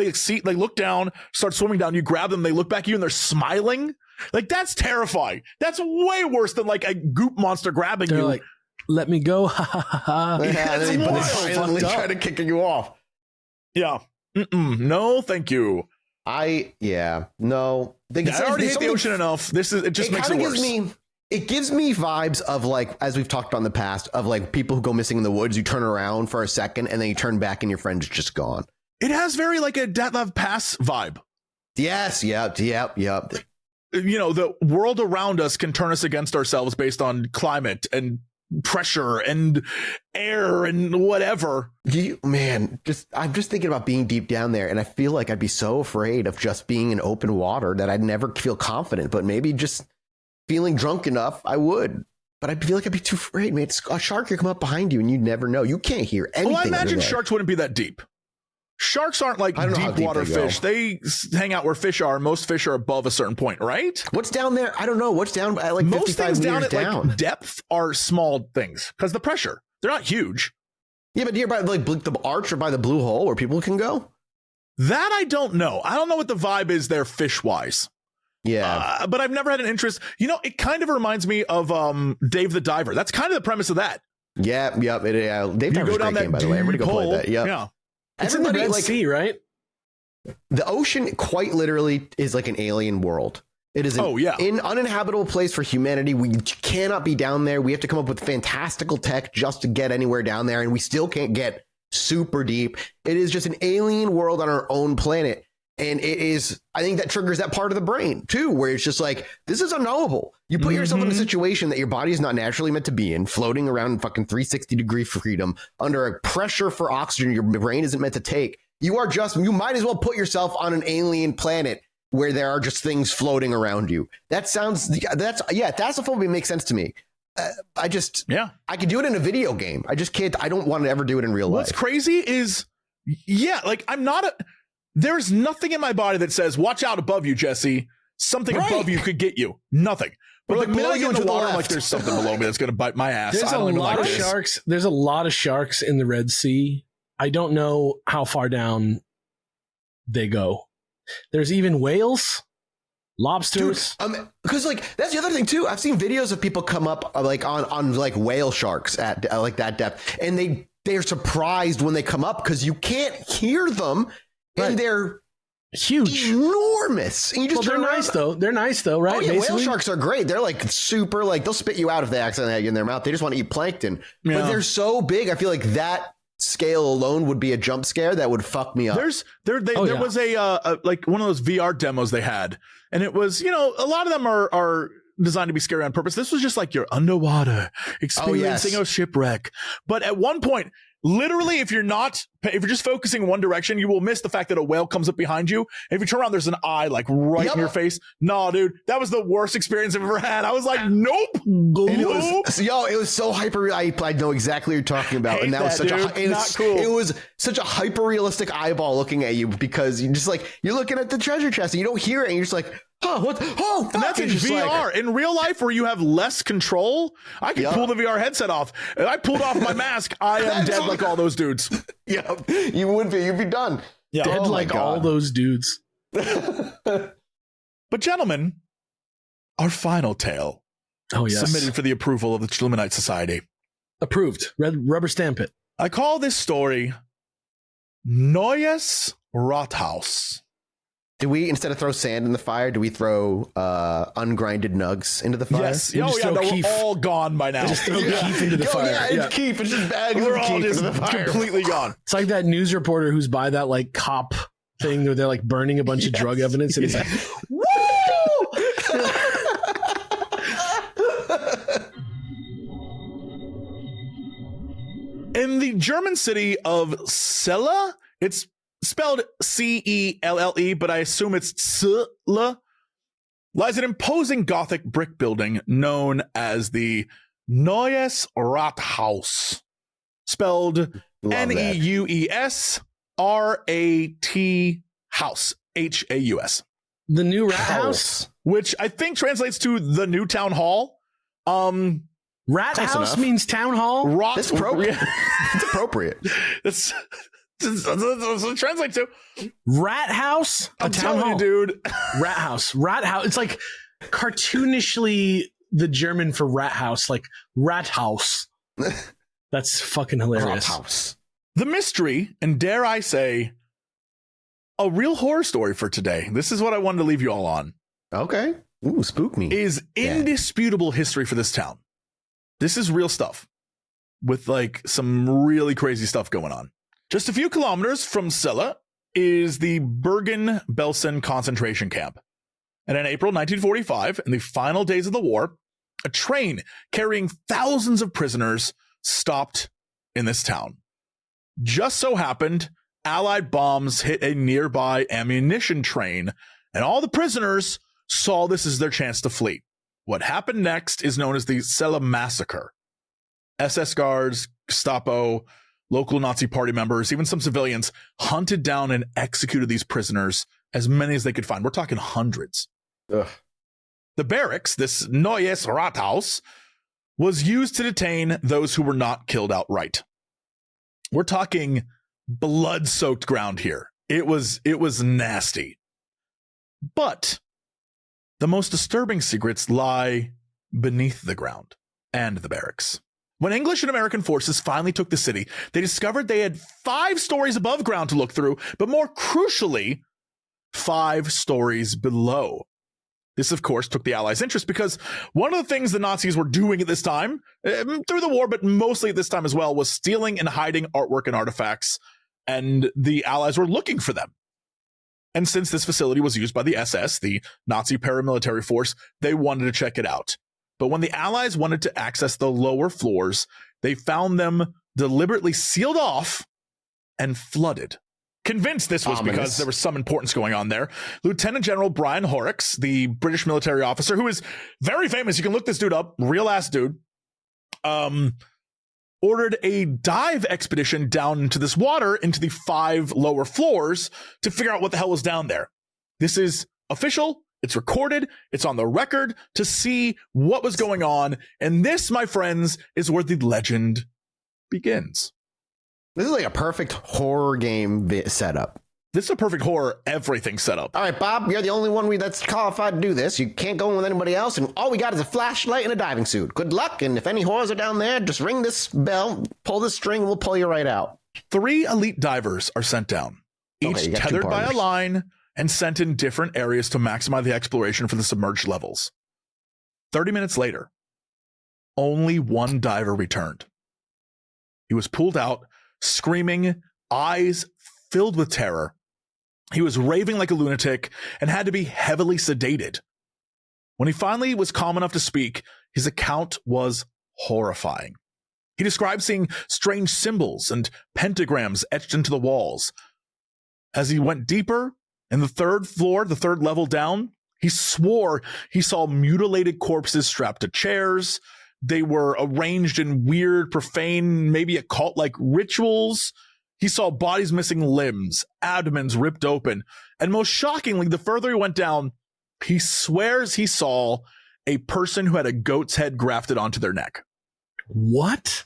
they look down, start swimming down, you grab them, they look back at you and they're smiling. Like, that's terrifying. That's way worse than like a goop monster grabbing you. Like, let me go. Ha ha ha. Yeah, they finally try to kick you off. Yeah. No, thank you. No. I already hate the ocean enough. It just makes it worse. It gives me vibes of, like, as we've talked about in the past, of like people who go missing in the woods. You turn around for a second and then you turn back and your friend's just gone. It has very like a Dyatlov Pass vibe. Yes. Yep. You know, the world around us can turn us against ourselves based on climate and pressure and air and whatever. I'm just thinking about being deep down there, and I feel like I'd be so afraid of just being in open water that I'd never feel confident. But maybe just feeling drunk enough, I would. But I feel like I'd be too afraid, man. A shark could come up behind you and you'd never know. You can't hear anything. Well, I imagine sharks wouldn't be that deep. Sharks aren't like deep water fish. They hang out where fish are. Most fish are above a certain point, right? What's down there? I don't know. What's down at like 55 meters down? Like depth are small things because the pressure. They're not huge. Yeah, but near by like the arch or by the blue hole where people can go? That I don't know. I don't know what the vibe is there fish-wise. Yeah. But I've never had an interest. You know, it kind of reminds me of Dave the Diver. That's kind of the premise of that. Yeah. Dave Diver's a great game, by the way. Everybody go play that. Yep. Yeah. It's in the Red Sea, right? The ocean quite literally is like an alien world. It is an uninhabitable place for humanity. We cannot be down there. We have to come up with fantastical tech just to get anywhere down there, and we still can't get super deep. It is just an alien world on our own planet. And it is, I think that triggers that part of the brain too, where it's just like, this is unknowable. You put yourself in a situation that your body is not naturally meant to be in, floating around in fucking 360-degree freedom under a pressure for oxygen your brain isn't meant to take. You might as well put yourself on an alien planet where there are just things floating around you. Thalassophobia makes sense to me. I could do it in a video game. I just can't. I don't want to ever do it in real life. What's crazy is, there's nothing in my body that says, watch out above you, Jesse. Something above you could get you. Nothing. But the minute I get in the water, I'm like, there's something below me that's going to bite my ass. There's a lot of sharks. There's a lot of sharks in the Red Sea. I don't know how far down they go. There's even whales, lobsters. Because that's the other thing too. I've seen videos of people come up like on like whale sharks at like that depth, and they're surprised when they come up because you can't hear them. Right. And they're huge, enormous. And you just they're nice though. They're nice though, right? Oh yeah, whale sharks are great. They're like super, like they'll spit you out if they accidentally have you in their mouth. They just want to eat plankton. Yeah. But they're so big. I feel like that scale alone would be a jump scare that would fuck me up. There was a like one of those VR demos they had, and it was, a lot of them are designed to be scary on purpose. This was just like you're underwater experiencing a shipwreck. But at one point, Literally, if you're just focusing one direction, you will miss the fact that a whale comes up behind you. And if you turn around, there's an eye like right in your face. No, dude, that was the worst experience I've ever had. I was like, nope. It was so hyper. I know exactly what you're talking about, and that was such cool. It was such a hyper realistic eyeball looking at you because you just like you're looking at the treasure chest and you don't hear it, and you're just like, oh, what? Oh, fuck. And that's in VR. In real life, where you have less control, I can pull the VR headset off. If I pulled off my mask, I am dead like all those dudes. Yeah, you would be. You'd be done. Yeah, dead like all those dudes. But gentlemen, our final tale. Oh, yes. Submitted for the approval of the Chilluminati Society. Approved. Rubber stamp it. I call this story Neues Rathaus. Do we, instead of throw sand in the fire, do we throw ungrinded nugs into the fire? Yes. We're all gone by now. Just throw Keef into the fire. It's Keef. It's just bags of Keef into the fire. Completely gone. It's like that news reporter who's by that like cop thing where they're like burning a bunch of drug evidence. And he's like, woo! In the German city of Celle, it's spelled Celle, but I assume it's Celle, lies an imposing Gothic brick building known as the Neues Rathaus, spelled Neues House, Haus. The new rat house, which I think translates to the new town hall. Rat Close house enough. means town hall. That's appropriate. It's appropriate. That's what it translates to. Rat house, I'm telling you, dude. Rat house. It's like cartoonishly the German for rat house, like rat house. That's fucking hilarious. Rat house. The mystery, and dare I say, a real horror story for today. This is what I wanted to leave you all on. Okay. Ooh, spook me. Is indisputable history for this town. This is real stuff with like some really crazy stuff going on. Just a few kilometers from Celle is the Bergen-Belsen concentration camp. And in April 1945, in the final days of the war, a train carrying thousands of prisoners stopped in this town. Just so happened, Allied bombs hit a nearby ammunition train, and all the prisoners saw this as their chance to flee. What happened next is known as the Celle Massacre. SS guards, Gestapo, local Nazi party members, even some civilians hunted down and executed these prisoners, as many as they could find. We're talking hundreds. Ugh. The barracks, this Neues Rathaus, was used to detain those who were not killed outright. We're talking blood-soaked ground here. It was nasty. But the most disturbing secrets lie beneath the ground and the barracks. When English and American forces finally took the city, they discovered they had 5 stories above ground to look through, but more crucially, 5 stories below. This, of course, took the Allies' interest because one of the things the Nazis were doing at this time, through the war, but mostly at this time as well, was stealing and hiding artwork and artifacts, and the Allies were looking for them. And since this facility was used by the SS, the Nazi paramilitary force, they wanted to check it out. But when the Allies wanted to access the lower floors, they found them deliberately sealed off and flooded. Convinced this was because there was some importance going on there, Lieutenant General Brian Horrocks, the British military officer, who is very famous, you can look this dude up, real ass dude, ordered a dive expedition down into this water, into the 5 lower floors, to figure out what the hell was down there. This is official. It's recorded. It's on the record to see what was going on. And this, my friends, is where the legend begins. This is like a perfect horror game setup. This is a perfect horror everything setup. All right, Bob, you're the only one that's qualified to do this. You can't go in with anybody else, and all we got is a flashlight and a diving suit. Good luck, and if any horrors are down there, just ring this bell, pull this string, and we'll pull you right out. 3 elite divers are sent down, each tethered by a line and sent in different areas to maximize the exploration for the submerged levels. 30 minutes later, only 1 diver returned. He was pulled out, screaming, eyes filled with terror. He was raving like a lunatic and had to be heavily sedated. When he finally was calm enough to speak, his account was horrifying. He described seeing strange symbols and pentagrams etched into the walls. As he went deeper, in the third floor, the third level down, he swore he saw mutilated corpses strapped to chairs. They were arranged in weird, profane, maybe occult-like rituals. He saw bodies missing limbs, abdomens ripped open. And most shockingly, the further he went down, he swears he saw a person who had a goat's head grafted onto their neck. What?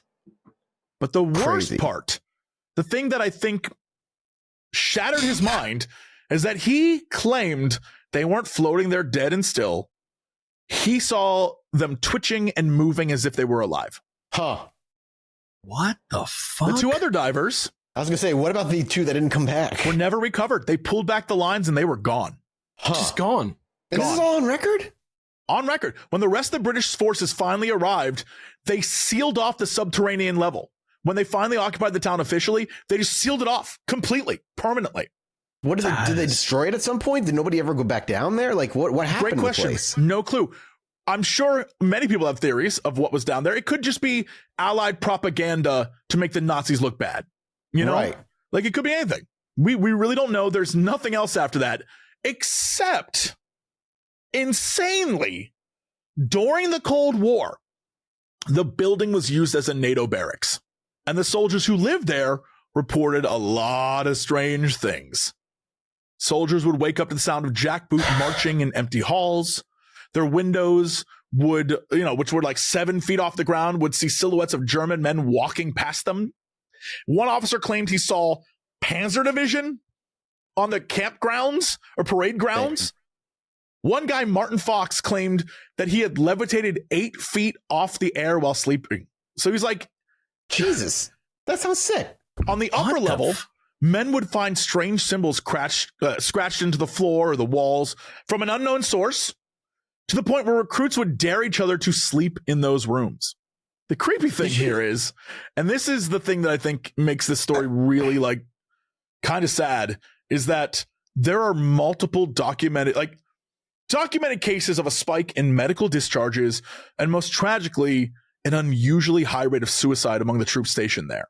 But the worst part, the thing that I think shattered his mind, is that he claimed they weren't floating there dead and still. He saw them twitching and moving as if they were alive. Huh. What the fuck? The two other divers, I was going to say, what about the two that didn't come back? were never recovered. They pulled back the lines and they were gone. Huh. Just gone. And this is all on record? On record. When the rest of the British forces finally arrived, they sealed off the subterranean level. When they finally occupied the town officially, they just sealed it off completely, permanently. What did they destroy it at some point? Did nobody ever go back down there? Like what happened? Great question. To the place? No clue. I'm sure many people have theories of what was down there. It could just be Allied propaganda to make the Nazis look bad. You know, right. Like it could be anything. We really don't know. There's nothing else after that, except insanely, during the Cold War, the building was used as a NATO barracks. And the soldiers who lived there reported a lot of strange things. Soldiers would wake up to the sound of jackboot marching in empty halls. Their windows would, which were like 7 feet off the ground, would see silhouettes of German men walking past them. One officer claimed he saw Panzer Division on the campgrounds or parade grounds. One guy, Martin Fox, claimed that he had levitated 8 feet off the air while sleeping. So he's like, Jesus, that sounds sick. On the upper level, men would find strange symbols scratched into the floor or the walls from an unknown source, to the point where recruits would dare each other to sleep in those rooms. The creepy thing here is, and this is the thing that I think makes this story really like kind of sad, is that there are multiple documented cases of a spike in medical discharges, and most tragically, an unusually high rate of suicide among the troops stationed there.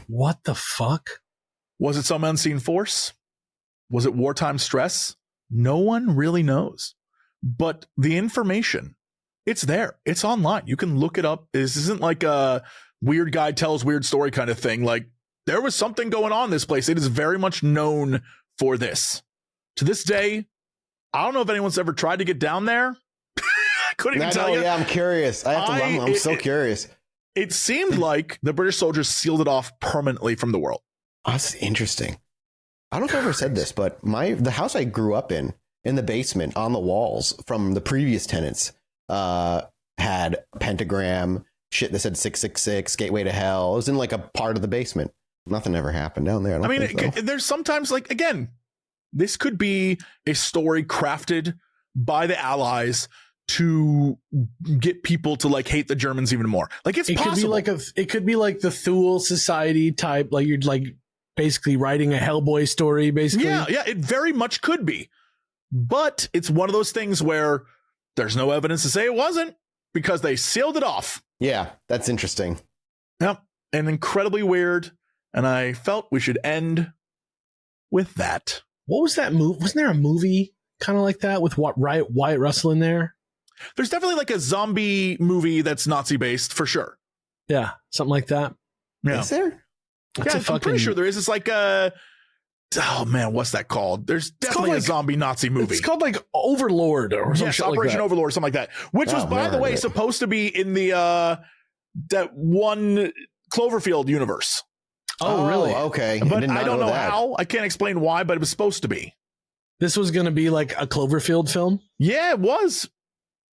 What the fuck? Was it some unseen force? Was it wartime stress? No one really knows. But the information, it's there. It's online. You can look it up. This isn't like a weird guy tells weird story kind of thing. Like, there was something going on in this place. It is very much known for this. To this day, I don't know if anyone's ever tried to get down there. I couldn't even tell you. Yeah, I'm curious. I'm so curious. It seemed like the British soldiers sealed it off permanently from the world. Oh, that's interesting. I don't know if I ever said this, but the house I grew up in the basement on the walls from the previous tenants had a pentagram, shit that said 666, gateway to hell. It was in like a part of the basement. Nothing ever happened down there. I mean, there's sometimes, like, again, this could be a story crafted by the Allies to get people to like hate the Germans even more. Like, it's possible. It could be like the Thule Society type, like you're like basically writing a Hellboy story, basically. Yeah, it very much could be. But it's one of those things where there's no evidence to say it wasn't, because they sealed it off. Yeah, that's interesting. Yep, and incredibly weird. And I felt we should end with that. What was that movie? Wasn't there a movie kind of like that with Wyatt Russell in there? There's definitely like a zombie movie that's Nazi based for sure. Yeah, something like that. Yeah. Is there? I'm pretty sure there is. It's like oh man, what's that called? There's definitely a zombie Nazi movie. It's called like Overlord or something. Yes, Operation Overlord or something like that. Which was, by the way, supposed to be in the that one Cloverfield universe. Oh, really? Okay. But I don't know how. I can't explain why, but it was supposed to be. This was going to be like a Cloverfield film? Yeah, it was.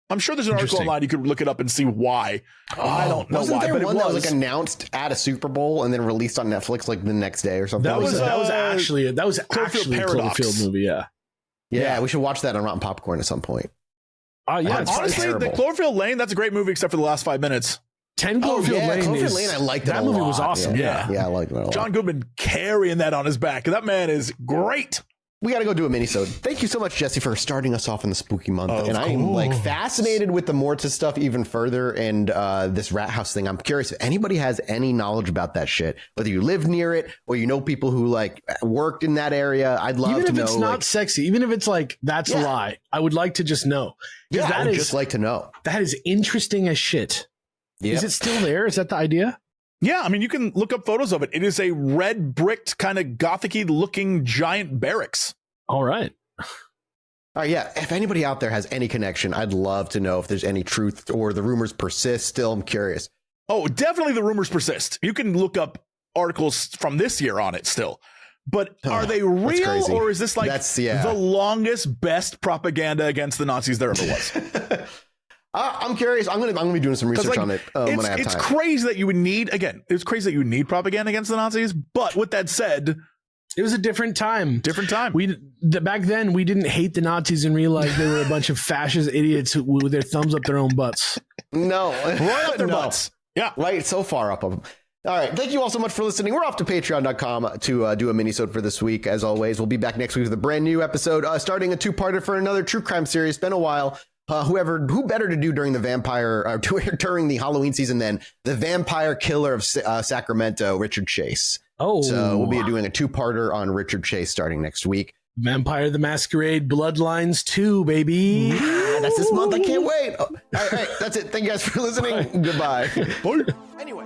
I'm sure there's an article online. You could look it up and see why. I don't know why, but it was. That was like announced at a Super Bowl and then released on Netflix like the next day or something. That was actually a Cloverfield movie. Yeah, we should watch that on Rotten Popcorn at some point. Yeah, honestly, the Cloverfield Lane, that's a great movie except for the last 5 minutes. 10 Cloverfield Lane. I liked that movie. Was awesome. Yeah, I liked it a lot. John Goodman carrying that on his back. That man is great. we got to go do a mini-sode. Thank you so much, Jesse, for starting us off in the spooky month. And I'm like fascinated with the Mortis stuff even further. And this rat house thing, I'm curious if anybody has any knowledge about that shit, whether you live near it or you know people who like worked in that area. I'd love to know. Even if it's not sexy, even if it's like, that's a lie, I would like to just know. Yeah, I would just like to know. That is interesting as shit. Yep. Is it still there? Is that the idea? Yeah, I mean, you can look up photos of it. It is a red bricked kind of gothic-y looking giant barracks. All right. Yeah, if anybody out there has any connection, I'd love to know if there's any truth or the rumors persist still. I'm curious. Oh, definitely the rumors persist. You can look up articles from this year on it still. But are they real, or is this like the longest, best propaganda against the Nazis there ever was? I'm curious. I'm gonna be doing some research on it when I have time. It's crazy that you would need propaganda against the Nazis. But with that said, it was a different time. Back then, we didn't hate the Nazis and realize they were a bunch of fascist idiots with their thumbs up their own butts. No, right up their butts. Yeah, right. So far up of them. All right. Thank you all so much for listening. We're off to patreon.com to do a mini-sode for this week. As always, we'll be back next week with a brand new episode, starting a two-parter for another true crime series. It's been a while. Who better to do during the during the Halloween season than the vampire killer of Sacramento, Richard Chase. Oh, so we'll be doing a two-parter on Richard Chase starting next week. Vampire the Masquerade Bloodlines 2, baby. That's this month. I can't wait. All right. That's it. Thank you guys for listening. Goodbye. Anyway,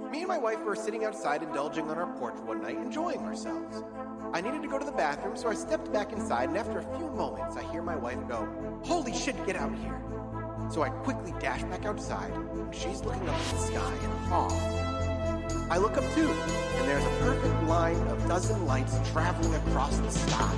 me and my wife were sitting outside indulging on our porch one night, enjoying ourselves. I needed to go to the bathroom, so I stepped back inside, and after a few moments, I hear my wife go, "Holy shit, get out here." So I quickly dash back outside, and she's looking up at the sky in awe. I look up too, and there's a perfect line of dozen lights traveling across the sky.